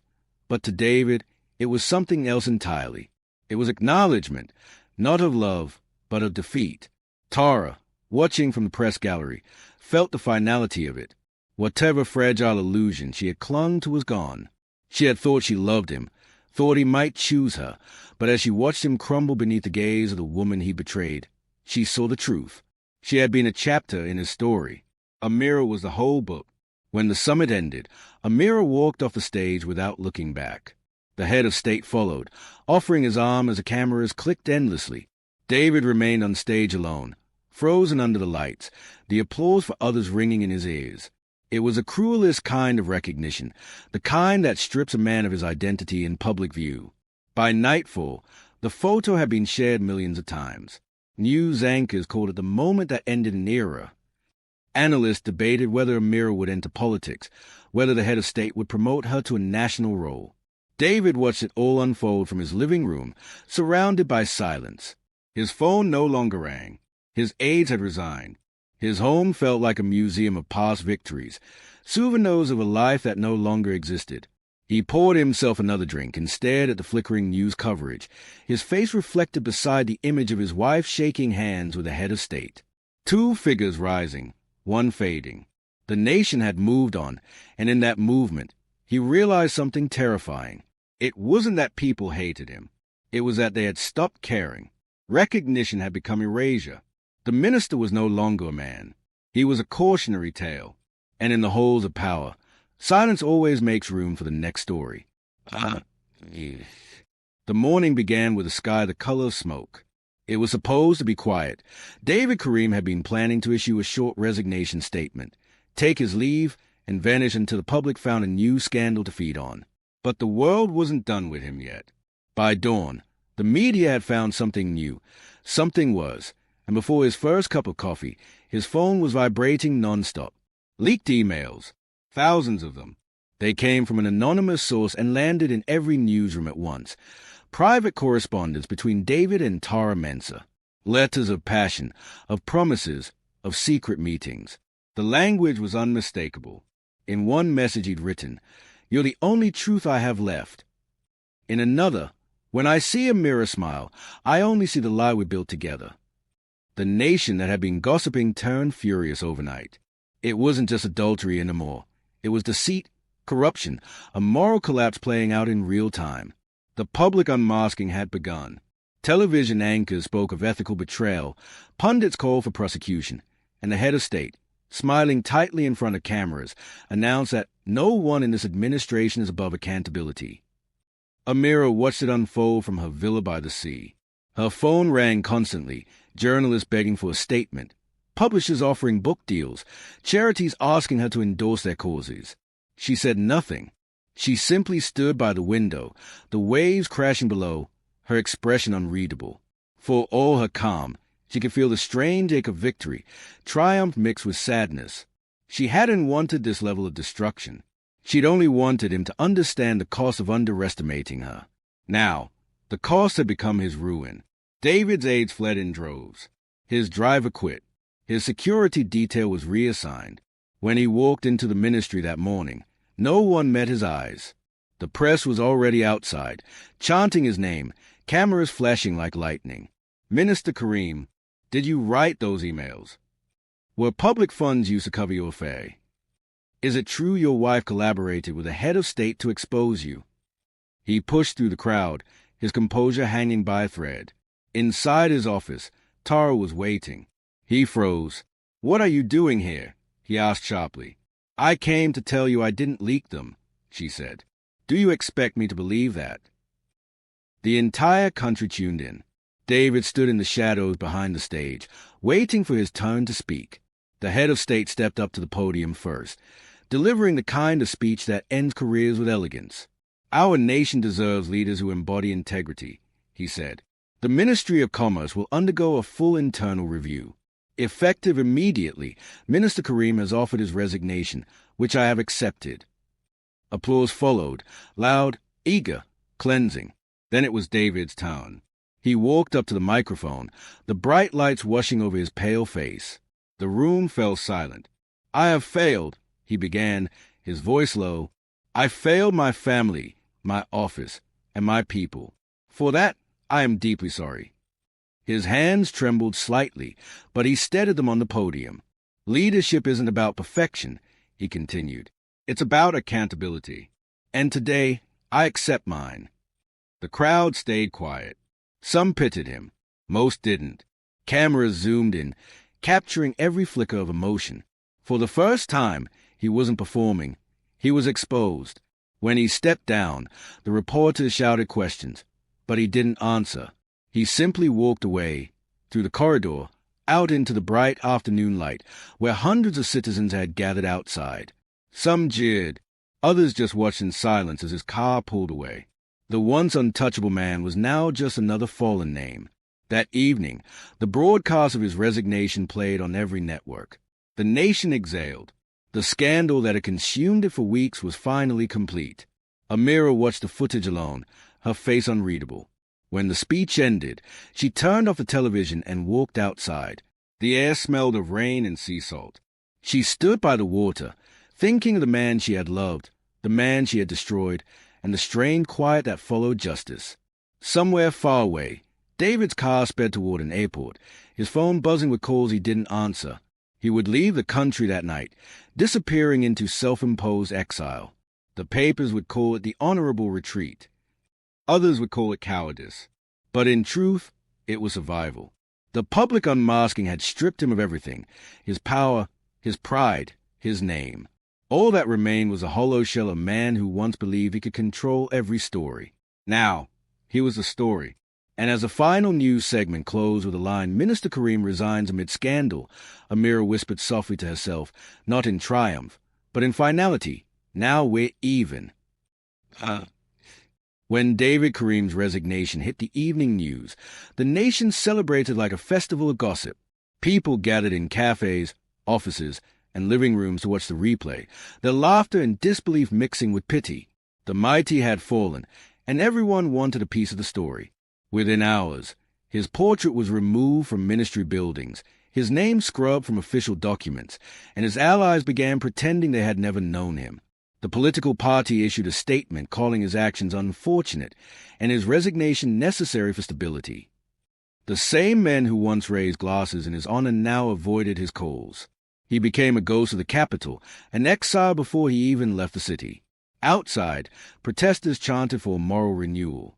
but to David, it was something else entirely. It was acknowledgement, not of love, but of defeat. Tara, watching from the press gallery, felt the finality of it. Whatever fragile illusion she had clung to was gone. She had thought she loved him, thought he might choose her, but as she watched him crumble beneath the gaze of the woman he betrayed, she saw the truth. She had been a chapter in his story. Amira was the whole book. When the summit ended, Amira walked off the stage without looking back. The head of state followed, offering his arm as the cameras clicked endlessly. David remained on stage alone, frozen under the lights, the applause for others ringing in his ears. It was the cruelest kind of recognition, the kind that strips a man of his identity in public view. By nightfall, the photo had been shared millions of times. News anchors called it the moment that ended an era. Analysts debated whether Amira would enter politics, whether the head of state would promote her to a national role. David watched it all unfold from his living room, surrounded by silence. His phone no longer rang. His aides had resigned. His home felt like a museum of past victories, souvenirs of a life that no longer existed. He poured himself another drink and stared at the flickering news coverage, his face reflected beside the image of his wife shaking hands with the head of state. Two figures rising, one fading. The nation had moved on, and in that movement, he realized something terrifying. It wasn't that people hated him. It was that they had stopped caring. Recognition had become erasure. The minister was no longer a man. He was a cautionary tale. And in the halls of power, silence always makes room for the next story. The morning began with a sky the color of smoke. It was supposed to be quiet. David Kareem had been planning to issue a short resignation statement, take his leave, and vanish until the public found a new scandal to feed on. But the world wasn't done with him yet. By dawn, the media had found something new. Something was. And before his first cup of coffee, his phone was vibrating nonstop. Leaked emails. Thousands of them. They came from an anonymous source and landed in every newsroom at once. Private correspondence between David and Tara Mensa. Letters of passion, of promises, of secret meetings. The language was unmistakable. In one message he'd written, "You're the only truth I have left." In another, "When I see Amira smile, I only see the lie we built together." The nation that had been gossiping turned furious overnight. It wasn't just adultery anymore. It was deceit, corruption, a moral collapse playing out in real time. The public unmasking had begun. Television anchors spoke of ethical betrayal, pundits called for prosecution, and the head of state, smiling tightly in front of cameras, announced that no one in this administration is above accountability. Amira watched it unfold from her villa by the sea. Her phone rang constantly, journalists begging for a statement, publishers offering book deals, charities asking her to endorse their causes. She said nothing. She simply stood by the window, the waves crashing below, her expression unreadable. For all her calm, she could feel the strange ache of victory, triumph mixed with sadness. She hadn't wanted this level of destruction. She'd only wanted him to understand the cost of underestimating her. Now, the cost had become his ruin. David's aides fled in droves. His driver quit. His security detail was reassigned. When he walked into the ministry that morning, no one met his eyes. The press was already outside, chanting his name, cameras flashing like lightning. Minister Karim, did you write those emails? Were public funds used to cover your affair? Is it true your wife collaborated with a head of state to expose you? He pushed through the crowd, his composure hanging by a thread. Inside his office, Tara was waiting. He froze. "What are you doing here?" he asked sharply. "I came to tell you I didn't leak them," she said. "Do you expect me to believe that?" The entire country tuned in. David stood in the shadows behind the stage, waiting for his turn to speak. The head of state stepped up to the podium first, delivering the kind of speech that ends careers with elegance. "Our nation deserves leaders who embody integrity," he said. "The Ministry of Commerce will undergo a full internal review. Effective immediately, Minister Karim has offered his resignation, which I have accepted." Applause followed, loud, eager, cleansing. Then it was David's turn. He walked up to the microphone, the bright lights washing over his pale face. The room fell silent. "I have failed," he began, his voice low. "I failed my family, my office, and my people. For that, I am deeply sorry." His hands trembled slightly, but he steadied them on the podium. "Leadership isn't about perfection," he continued. "It's about accountability. And today, I accept mine." The crowd stayed quiet. Some pitied him. Most didn't. Cameras zoomed in, capturing every flicker of emotion. For the first time, he wasn't performing. He was exposed. When he stepped down, the reporters shouted questions, but he didn't answer. He simply walked away, through the corridor, out into the bright afternoon light, where hundreds of citizens had gathered outside. Some jeered. Others just watched in silence as his car pulled away. The once untouchable man was now just another fallen name. That evening, the broadcast of his resignation played on every network. The nation exhaled. The scandal that had consumed it for weeks was finally complete. Amira watched the footage alone, her face unreadable. When the speech ended, she turned off the television and walked outside. The air smelled of rain and sea salt. She stood by the water, thinking of the man she had loved, the man she had destroyed, and the strained quiet that followed justice. Somewhere far away, David's car sped toward an airport, his phone buzzing with calls he didn't answer. He would leave the country that night, disappearing into self-imposed exile. The papers would call it the honorable retreat. Others would call it cowardice. But in truth, it was survival. The public unmasking had stripped him of everything, his power, his pride, his name. All that remained was a hollow shell of a man who once believed he could control every story. Now, he was the story. And as the final news segment closed with the line, "Minister Karim resigns amid scandal," Amira whispered softly to herself, not in triumph, but in finality. "Now we're even." When David Karim's resignation hit the evening news, the nation celebrated like a festival of gossip. People gathered in cafes, offices, and living rooms to watch the replay, their laughter and disbelief mixing with pity. The mighty had fallen, and everyone wanted a piece of the story. Within hours, his portrait was removed from ministry buildings, his name scrubbed from official documents, and his allies began pretending they had never known him. The political party issued a statement calling his actions unfortunate and his resignation necessary for stability. The same men who once raised glasses in his honor now avoided his calls. He became a ghost of the capital, an exile before he even left the city. Outside, protesters chanted for moral renewal.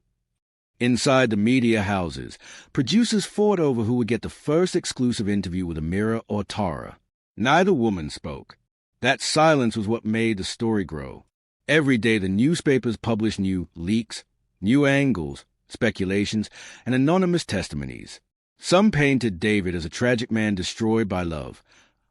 Inside the media houses, producers fought over who would get the first exclusive interview with Amira or Tara. Neither woman spoke. That silence was what made the story grow. Every day the newspapers published new leaks, new angles, speculations, and anonymous testimonies. Some painted David as a tragic man destroyed by love.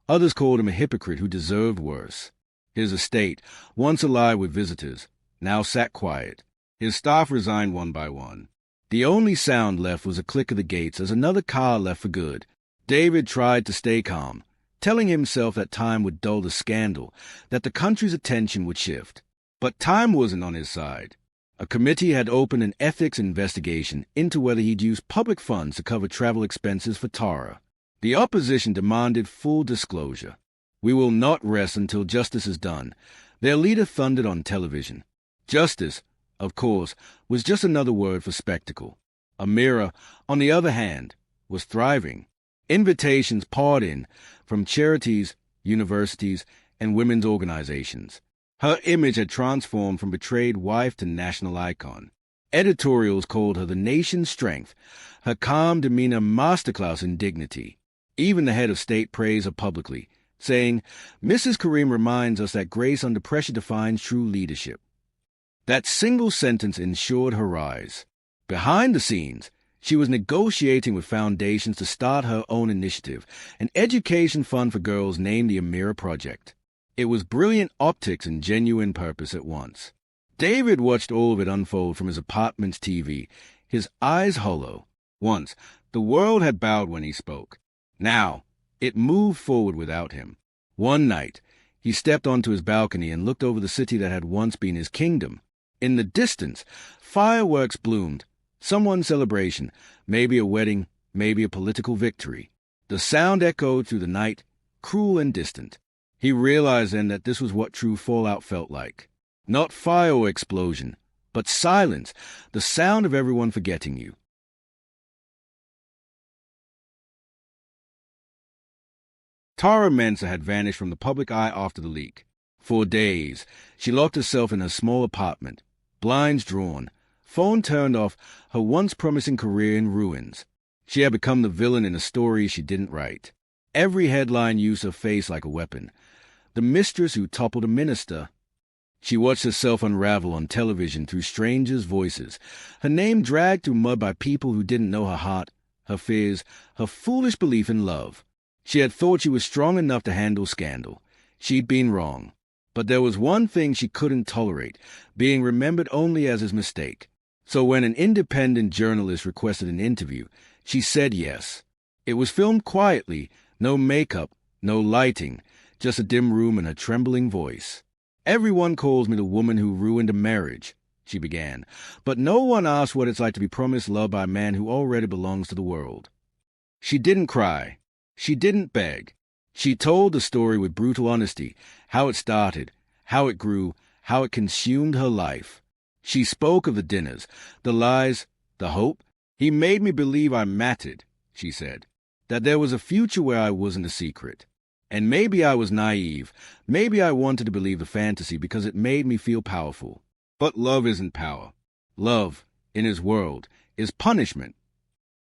Others called him a hypocrite who deserved worse. His estate, once alive with visitors, now sat quiet. His staff resigned one by one. The only sound left was a click of the gates as another car left for good. David tried to stay calm, telling himself that time would dull the scandal, that the country's attention would shift. But time wasn't on his side. A committee had opened an ethics investigation into whether he'd used public funds to cover travel expenses for Tara. The opposition demanded full disclosure. "We will not rest until justice is done," their leader thundered on television. Justice, of course, was just another word for spectacle. Amira, on the other hand, was thriving. Invitations poured in from charities, universities, and women's organizations. Her image had transformed from betrayed wife to national icon. Editorials called her the nation's strength, her calm demeanor masterclass in dignity. Even the head of state praised her publicly, saying, "Mrs. Karim reminds us that grace under pressure defines true leadership." That single sentence ensured her rise. Behind the scenes, she was negotiating with foundations to start her own initiative, an education fund for girls named the Amira Project. It was brilliant optics and genuine purpose at once. David watched all of it unfold from his apartment's TV, his eyes hollow. Once, the world had bowed when he spoke. Now, it moved forward without him. One night, he stepped onto his balcony and looked over the city that had once been his kingdom. In the distance, fireworks bloomed, someone's celebration, maybe a wedding, maybe a political victory. The sound echoed through the night, cruel and distant. He realized then that this was what true fallout felt like. Not fire or explosion, but silence, the sound of everyone forgetting you. Tara Mensah had vanished from the public eye after the leak. For days, she locked herself in her small apartment, blinds drawn, phone turned off, her once promising career in ruins. She had become the villain in a story she didn't write. Every headline used her face like a weapon. The mistress who toppled a minister. She watched herself unravel on television through strangers' voices, her name dragged through mud by people who didn't know her heart, her fears, her foolish belief in love. She had thought she was strong enough to handle scandal. She'd been wrong. But there was one thing she couldn't tolerate, being remembered only as his mistake. So when an independent journalist requested an interview, she said yes. It was filmed quietly, no makeup, no lighting, just a dim room and a trembling voice. "Everyone calls me the woman who ruined a marriage," she began, "but no one asks what it's like to be promised love by a man who already belongs to the world." She didn't cry. She didn't beg. She told the story with brutal honesty, how it started, how it grew, how it consumed her life. She spoke of the dinners, the lies, the hope. "He made me believe I mattered," she said, "that there was a future where I wasn't a secret. And maybe I was naive. Maybe I wanted to believe the fantasy because it made me feel powerful. But love isn't power. Love, in his world, is punishment."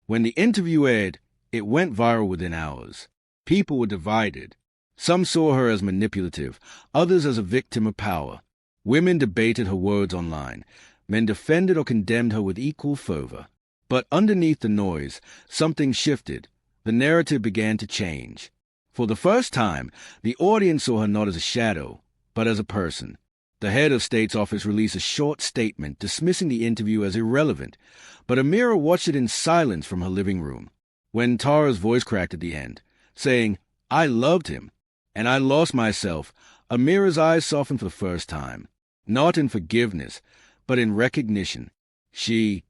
When the interview aired, it went viral within hours. People were divided. Some saw her as manipulative, others as a victim of power. Women debated her words online. Men defended or condemned her with equal fervor. But underneath the noise, something shifted. The narrative began to change. For the first time, the audience saw her not as a shadow, but as a person. The head of state's office released a short statement dismissing the interview as irrelevant, but Amira watched it in silence from her living room. When Tara's voice cracked at the end, saying, "I loved him, and I lost myself," Amira's eyes softened for the first time. Not in forgiveness, but in recognition. She,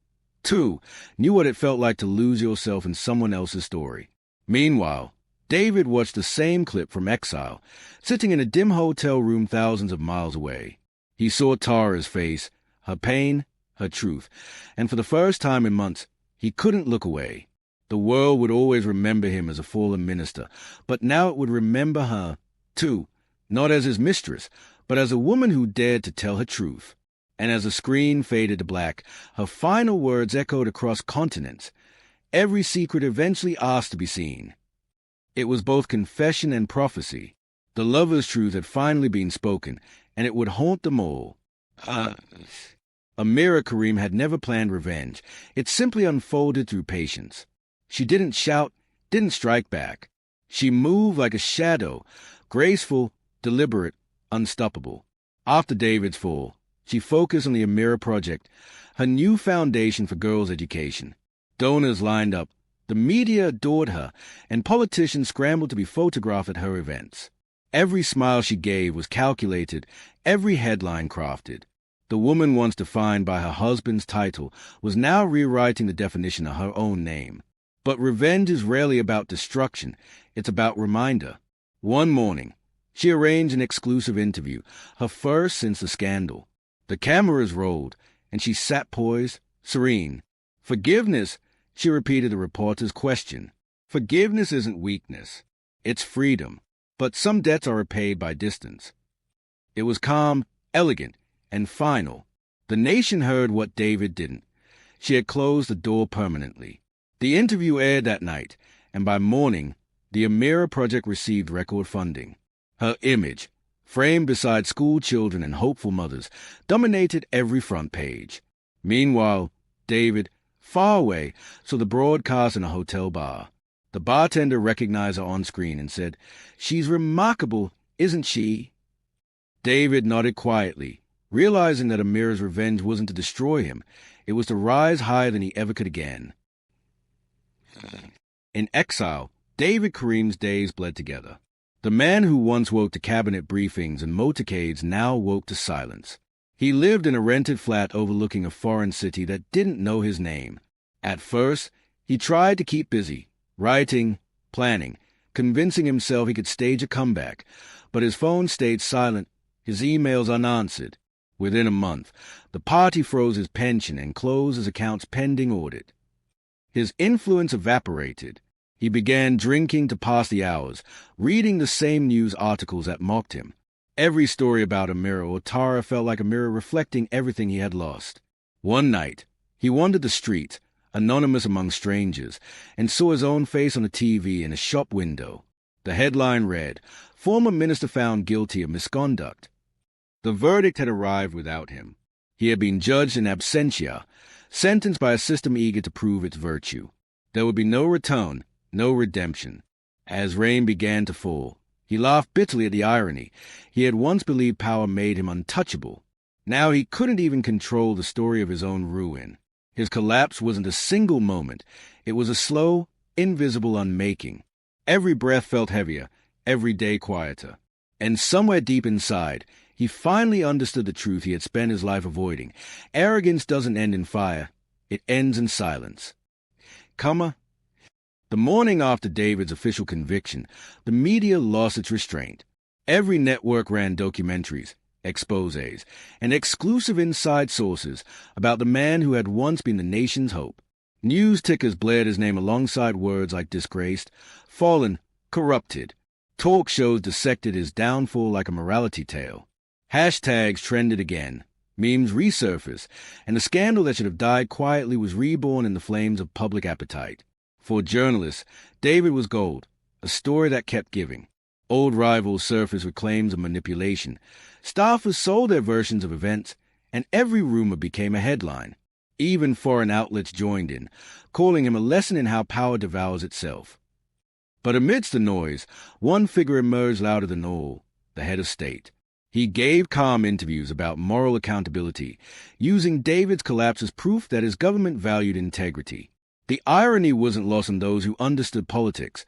too, knew what it felt like to lose yourself in someone else's story. Meanwhile, David watched the same clip from exile, sitting in a dim hotel room thousands of miles away. He saw Tara's face, her pain, her truth, and for the first time in months, he couldn't look away. The world would always remember him as a fallen minister, but now it would remember her, too, not as his mistress, but as a woman who dared to tell her truth. And as the screen faded to black, her final words echoed across continents. Every secret eventually asked to be seen. It was both confession and prophecy. The lover's truth had finally been spoken, and it would haunt them all. Amira Karim had never planned revenge. It simply unfolded through patience. She didn't shout, didn't strike back. She moved like a shadow, graceful, deliberate, unstoppable. After David's fall, she focused on the Amira Project, her new foundation for girls' education. Donors lined up. The media adored her, and politicians scrambled to be photographed at her events. Every smile she gave was calculated, every headline crafted. The woman once defined by her husband's title was now rewriting the definition of her own name. But revenge is rarely about destruction, it's about reminder. One morning, she arranged an exclusive interview, her first since the scandal. The cameras rolled, and she sat poised, serene. Forgiveness, She repeated the reporter's question. Forgiveness isn't weakness. It's freedom. But some debts are repaid by distance. It was calm, elegant, and final. The nation heard what David didn't. She had closed the door permanently. The interview aired that night, and by morning, the Amira project received record funding. Her image, framed beside school children and hopeful mothers, dominated every front page. Meanwhile, David, far away, saw the broadcast in a hotel bar. The bartender recognized her on screen and said, "She's remarkable, isn't she?" David nodded quietly, realizing that Amira's revenge wasn't to destroy him. It was to rise higher than he ever could again. In exile, David Karim's days bled together. The man who once woke to cabinet briefings and motorcades now woke to silence. He lived in a rented flat overlooking a foreign city that didn't know his name. At first, he tried to keep busy, writing, planning, convincing himself he could stage a comeback, but his phone stayed silent, his emails unanswered. Within a month, the party froze his pension and closed his accounts pending audit. His influence evaporated. He began drinking to pass the hours, reading the same news articles that mocked him. Every story about Amira or Tara felt like a mirror reflecting everything he had lost. One night, he wandered the streets, anonymous among strangers, and saw his own face on a TV in a shop window. The headline read, "Former Minister Found Guilty of Misconduct." The verdict had arrived without him. He had been judged in absentia, sentenced by a system eager to prove its virtue. There would be no return, no redemption. As rain began to fall, he laughed bitterly at the irony. He had once believed power made him untouchable. Now he couldn't even control the story of his own ruin. His collapse wasn't a single moment. It was a slow, invisible unmaking. Every breath felt heavier, every day quieter. And somewhere deep inside, he finally understood the truth he had spent his life avoiding. Arrogance doesn't end in fire. It ends in silence. The morning after David's official conviction, the media lost its restraint. Every network ran documentaries, exposés, and exclusive inside sources about the man who had once been the nation's hope. News tickers blared his name alongside words like disgraced, fallen, corrupted. Talk shows dissected his downfall like a morality tale. Hashtags trended again. Memes resurfaced, and the scandal that should have died quietly was reborn in the flames of public appetite. For journalists, David was gold, a story that kept giving. Old rivals surfaced with claims of manipulation. Staffers sold their versions of events, and every rumor became a headline. Even foreign outlets joined in, calling him a lesson in how power devours itself. But amidst the noise, one figure emerged louder than all, the head of state. He gave calm interviews about moral accountability, using David's collapse as proof that his government valued integrity. The irony wasn't lost on those who understood politics.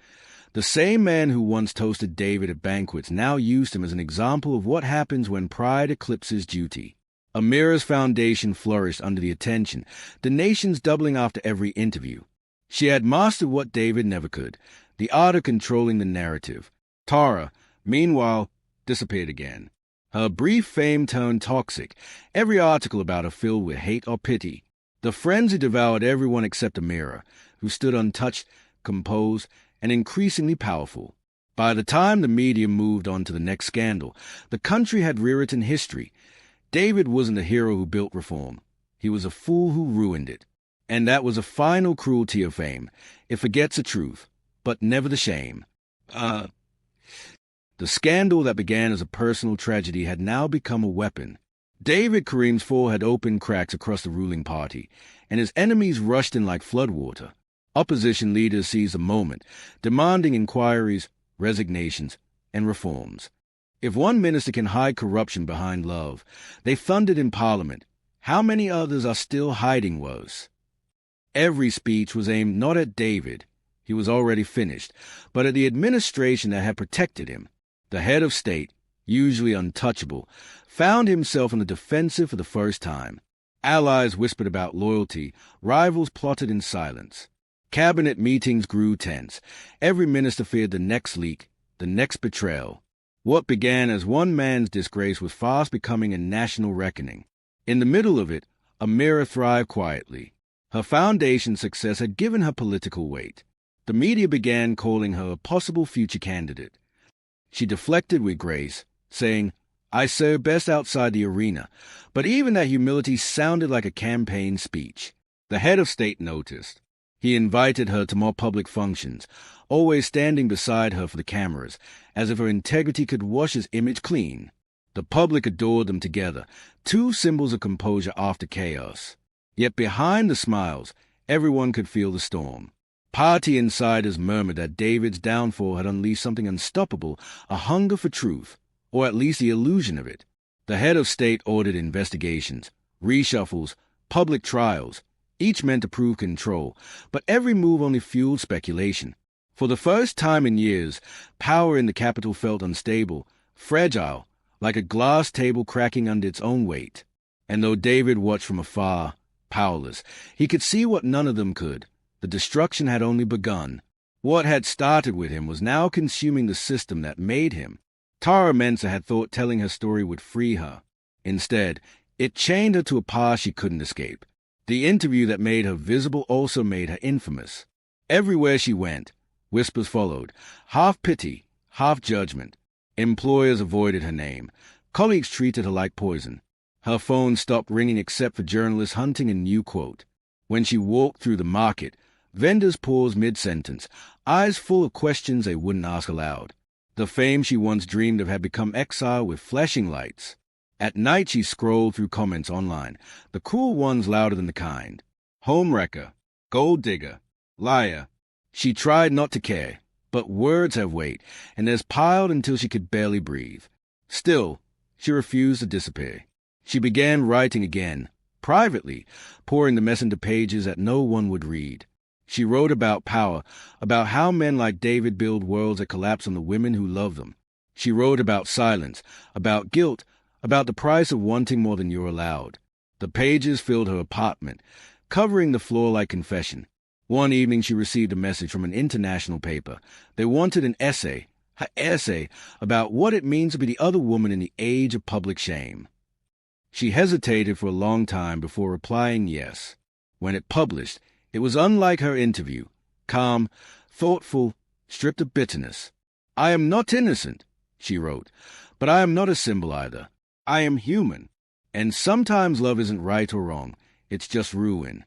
The same man who once toasted David at banquets now used him as an example of what happens when pride eclipses duty. Amira's foundation flourished under the attention, the nation's doubling after every interview. She had mastered what David never could, the art of controlling the narrative. Tara, meanwhile, disappeared again. Her brief fame turned toxic, every article about her filled with hate or pity. The frenzy devoured everyone except Amira, who stood untouched, composed, and increasingly powerful. By the time the media moved on to the next scandal, the country had rewritten history. David wasn't a hero who built reform. He was a fool who ruined it. And that was a final cruelty of fame. It forgets the truth, but never the shame. The scandal that began as a personal tragedy had now become a weapon. David Karim's fall had opened cracks across the ruling party, and his enemies rushed in like floodwater. Opposition leaders seized the moment, demanding inquiries, resignations, and reforms. If one minister can hide corruption behind love, they thundered in Parliament. How many others are still hiding worse? Every speech was aimed not at David, he was already finished, but at the administration that had protected him. The head of state, usually untouchable, found himself on the defensive for the first time. Allies whispered about loyalty, rivals plotted in silence. Cabinet meetings grew tense. Every minister feared the next leak, the next betrayal. What began as one man's disgrace was fast becoming a national reckoning. In the middle of it, Amira thrived quietly. Her foundation success had given her political weight. The media began calling her a possible future candidate. She deflected with grace, saying, "I serve best outside the arena," but even that humility sounded like a campaign speech. The head of state noticed. He invited her to more public functions, always standing beside her for the cameras, as if her integrity could wash his image clean. The public adored them together, two symbols of composure after chaos. Yet behind the smiles, everyone could feel the storm. Party insiders murmured that David's downfall had unleashed something unstoppable, a hunger for truth, or at least the illusion of it. The head of state ordered investigations, reshuffles, public trials, each meant to prove control, but every move only fueled speculation. For the first time in years, power in the capital felt unstable, fragile, like a glass table cracking under its own weight. And though David watched from afar, powerless, he could see what none of them could. The destruction had only begun. What had started with him was now consuming the system that made him. Tara Mensa had thought telling her story would free her. Instead, it chained her to a past she couldn't escape. The interview that made her visible also made her infamous. Everywhere she went, whispers followed, half pity, half judgment. Employers avoided her name. Colleagues treated her like poison. Her phone stopped ringing except for journalists hunting a new quote. When she walked through the market, vendors paused mid-sentence, eyes full of questions they wouldn't ask aloud. The fame she once dreamed of had become exile with flashing lights. At night she scrolled through comments online, the cruel ones louder than the kind. Homewrecker, gold digger, liar. She tried not to care, but words have weight, and there's piled until she could barely breathe. Still, she refused to disappear. She began writing again, privately, pouring the mess into pages that no one would read. She wrote about power, about how men like David build worlds that collapse on the women who love them. She wrote about silence, about guilt, about the price of wanting more than you're allowed. The pages filled her apartment, covering the floor like confession. One evening she received a message from an international paper. They wanted an essay, her essay, about what it means to be the other woman in the age of public shame. She hesitated for a long time before replying yes. When it published, it was unlike her interview, calm, thoughtful, stripped of bitterness. "I am not innocent," she wrote, "but I am not a symbol either. I am human. And sometimes love isn't right or wrong. It's just ruin."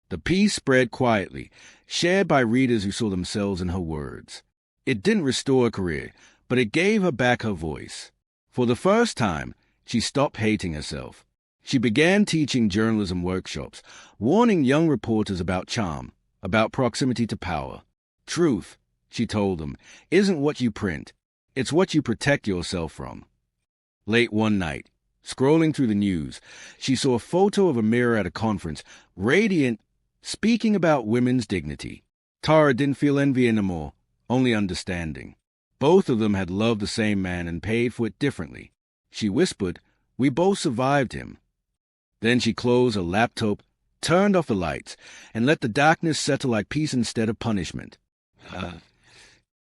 The piece spread quietly, shared by readers who saw themselves in her words. It didn't restore her career, but it gave her back her voice. For the first time, she stopped hating herself. She began teaching journalism workshops, warning young reporters about charm, about proximity to power. Truth, she told them, isn't what you print. It's what you protect yourself from. Late one night, scrolling through the news, she saw a photo of a mirror at a conference, radiant, speaking about women's dignity. Tara didn't feel envy anymore, only understanding. Both of them had loved the same man and paid for it differently. She whispered, "We both survived him." Then she closed her laptop, turned off the lights, and let the darkness settle like peace instead of punishment.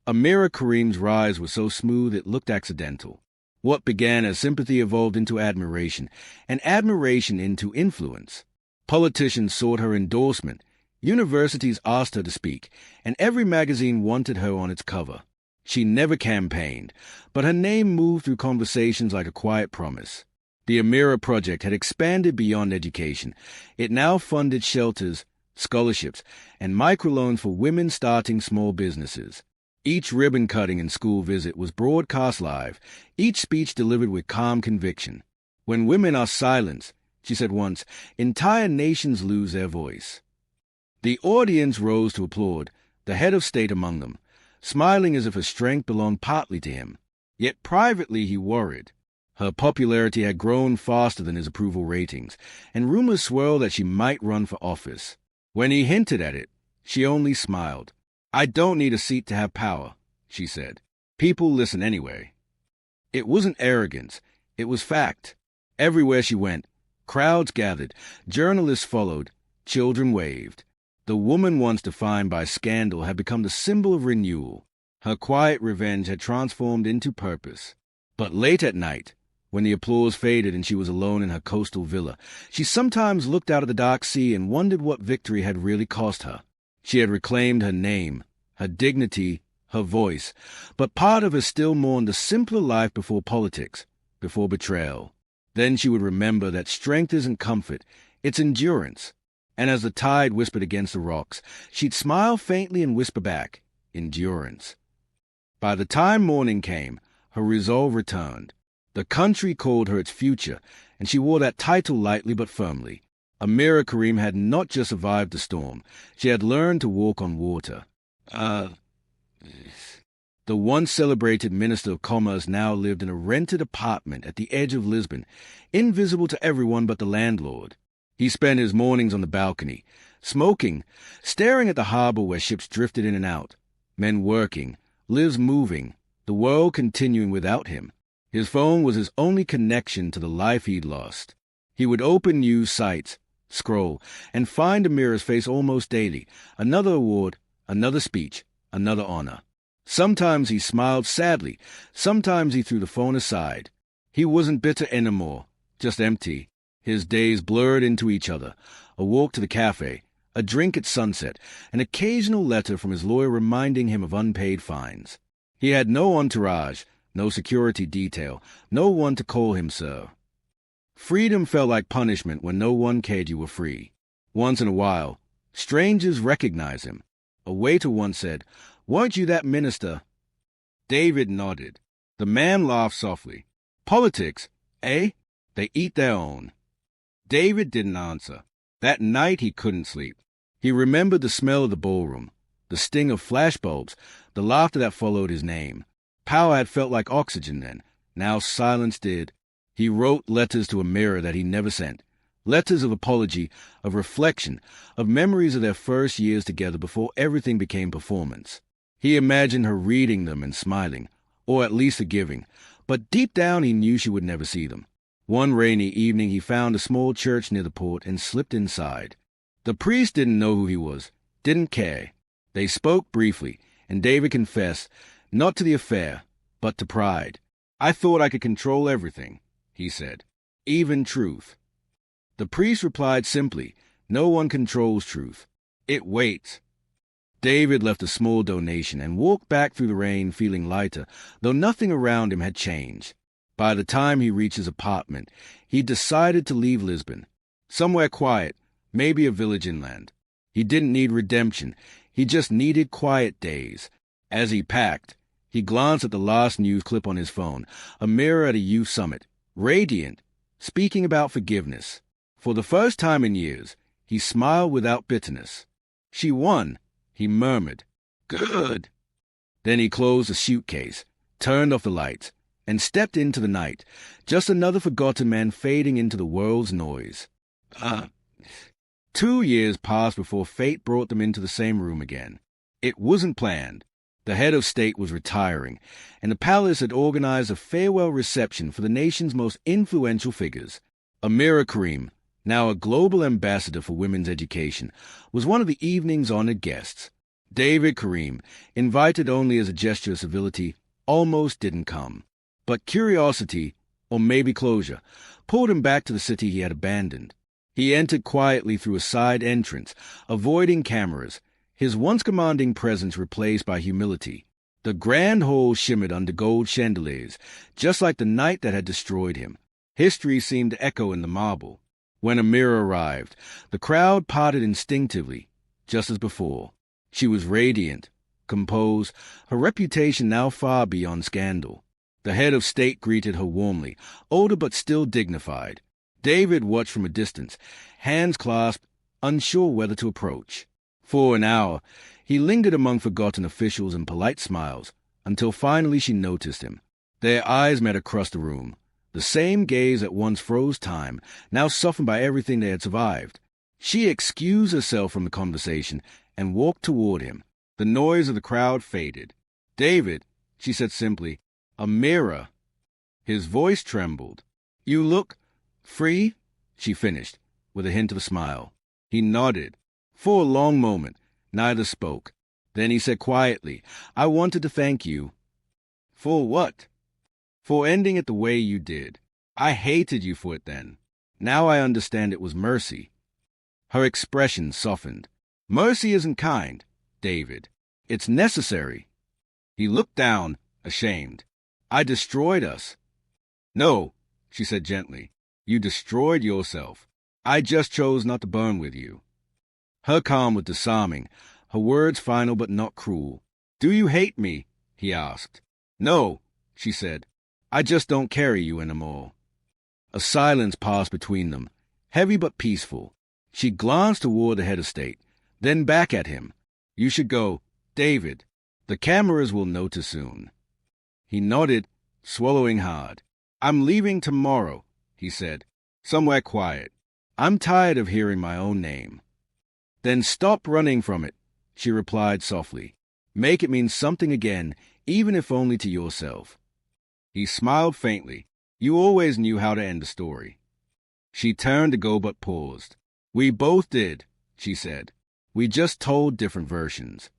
Amira Karim's rise was so smooth it looked accidental. What began as sympathy evolved into admiration, and admiration into influence. Politicians sought her endorsement, universities asked her to speak, and every magazine wanted her on its cover. She never campaigned, but her name moved through conversations like a quiet promise. The Amira Project had expanded beyond education. It now funded shelters, scholarships, and microloans for women starting small businesses. Each ribbon-cutting and school visit was broadcast live, each speech delivered with calm conviction. "When women are silenced," she said once, "entire nations lose their voice." The audience rose to applaud, the head of state among them, smiling as if her strength belonged partly to him. Yet privately he worried. Her popularity had grown faster than his approval ratings, and rumors swirled that she might run for office. When he hinted at it, she only smiled. "I don't need a seat to have power," she said. "People listen anyway." It wasn't arrogance, it was fact. Everywhere she went, crowds gathered, journalists followed, children waved. The woman once defined by scandal had become the symbol of renewal. Her quiet revenge had transformed into purpose. But late at night, When the applause faded and she was alone in her coastal villa, she sometimes looked out at the dark sea and wondered what victory had really cost her. She had reclaimed her name, her dignity, her voice, but part of her still mourned the simpler life before politics, before betrayal. Then she would remember that strength isn't comfort, it's endurance. And as the tide whispered against the rocks, she'd smile faintly and whisper back, endurance. By the time morning came, her resolve returned. The country called her its future, and she wore that title lightly but firmly. Amira Karim had not just survived the storm, she had learned to walk on water. The once celebrated Minister of Commerce now lived in a rented apartment at the edge of Lisbon, invisible to everyone but the landlord. He spent his mornings on the balcony, smoking, staring at the harbor where ships drifted in and out, men working, lives moving, the world continuing without him. His phone was his only connection to the life he'd lost. He would open news sites, scroll, and find Amira's face almost daily. Another award, another speech, another honor. Sometimes he smiled sadly, sometimes he threw the phone aside. He wasn't bitter anymore, just empty. His days blurred into each other, a walk to the cafe, a drink at sunset, an occasional letter from his lawyer reminding him of unpaid fines. He had no entourage, no security detail, no one to call him sir. Freedom felt like punishment when no one cared you were free. Once in a while, strangers recognized him. A waiter once said, "Weren't you that minister?" David nodded. The man laughed softly. "Politics, eh? They eat their own." David didn't answer. That night he couldn't sleep. He remembered the smell of the ballroom, the sting of flashbulbs, the laughter that followed his name. Power had felt like oxygen then. Now silence did. He wrote letters to Amira that he never sent. Letters of apology, of reflection, of memories of their first years together before everything became performance. He imagined her reading them and smiling, or at least forgiving, but deep down he knew she would never see them. One rainy evening he found a small church near the port and slipped inside. The priest didn't know who he was, didn't care. They spoke briefly, and David confessed, not to the affair, but to pride. "I thought I could control everything," he said, "even truth." The priest replied simply, "No one controls truth. It waits." David left a small donation and walked back through the rain feeling lighter, though nothing around him had changed. By the time he reached his apartment, he decided to leave Lisbon. Somewhere quiet, maybe a village inland. He didn't need redemption, he just needed quiet days. As he packed, he glanced at the last news clip on his phone, Amira at a youth summit, radiant, speaking about forgiveness. For the first time in years, he smiled without bitterness. "She won," he murmured. "Good." Then he closed the suitcase, turned off the lights, and stepped into the night, just another forgotten man fading into the world's noise. 2 years passed before fate brought them into the same room again. It wasn't planned. The head of state was retiring, and the palace had organized a farewell reception for the nation's most influential figures. Amira Karim, now a global ambassador for women's education, was one of the evening's honored guests. David Karim, invited only as a gesture of civility, almost didn't come. But curiosity, or maybe closure, pulled him back to the city he had abandoned. He entered quietly through a side entrance, avoiding cameras, his once commanding presence replaced by humility. The grand hall shimmered under gold chandeliers, just like the night that had destroyed him. History seemed to echo in the marble. When Amira arrived, the crowd parted instinctively, just as before. She was radiant, composed, her reputation now far beyond scandal. The head of state greeted her warmly, older but still dignified. David watched from a distance, hands clasped, unsure whether to approach. For an hour, he lingered among forgotten officials and polite smiles, until finally she noticed him. Their eyes met across the room. The same gaze that once froze time, now softened by everything they had survived. She excused herself from the conversation and walked toward him. The noise of the crowd faded. "David," she said simply, "Amira." His voice trembled. "You look free," she finished, with a hint of a smile. He nodded. For a long moment, neither spoke. Then he said quietly, "I wanted to thank you." "For what?" "For ending it the way you did. I hated you for it then. Now I understand it was mercy. Her expression softened. Mercy isn't kind, David. It's necessary. He looked down, ashamed. I destroyed us. No, she said gently. You destroyed yourself. I just chose not to burn with you. Her calm was disarming, her words final but not cruel. Do you hate me? He asked. No, she said. I just don't carry you anymore. A silence passed between them, heavy but peaceful. She glanced toward the head of state, then back at him. You should go, David. The cameras will notice soon. He nodded, swallowing hard. I'm leaving tomorrow, he said, somewhere quiet. I'm tired of hearing my own name. Then stop running from it, she replied softly. Make it mean something again, even if only to yourself. He smiled faintly. You always knew how to end a story. She turned to go but paused. We both did, she said. We just told different versions.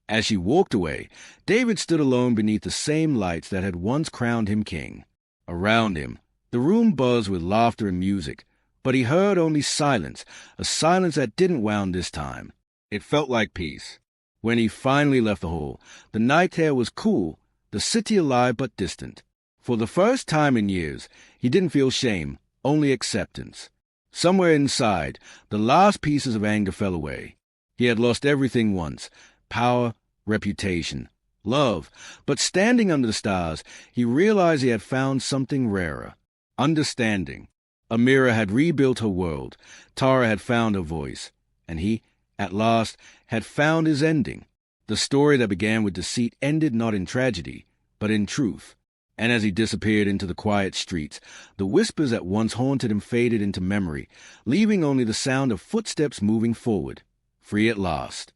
As she walked away, David stood alone beneath the same lights that had once crowned him king. Around him, the room buzzed with laughter and music, but he heard only silence, a silence that didn't wound this time. It felt like peace. When he finally left the hall, the night air was cool, the city alive but distant. For the first time in years, he didn't feel shame, only acceptance. Somewhere inside, the last pieces of anger fell away. He had lost everything once, power, reputation, love, but standing under the stars, he realized he had found something rarer, understanding. Amira had rebuilt her world, Tara had found her voice, and he, at last, had found his ending. The story that began with deceit ended not in tragedy, but in truth. And as he disappeared into the quiet streets, the whispers that once haunted him faded into memory, leaving only the sound of footsteps moving forward, free at last.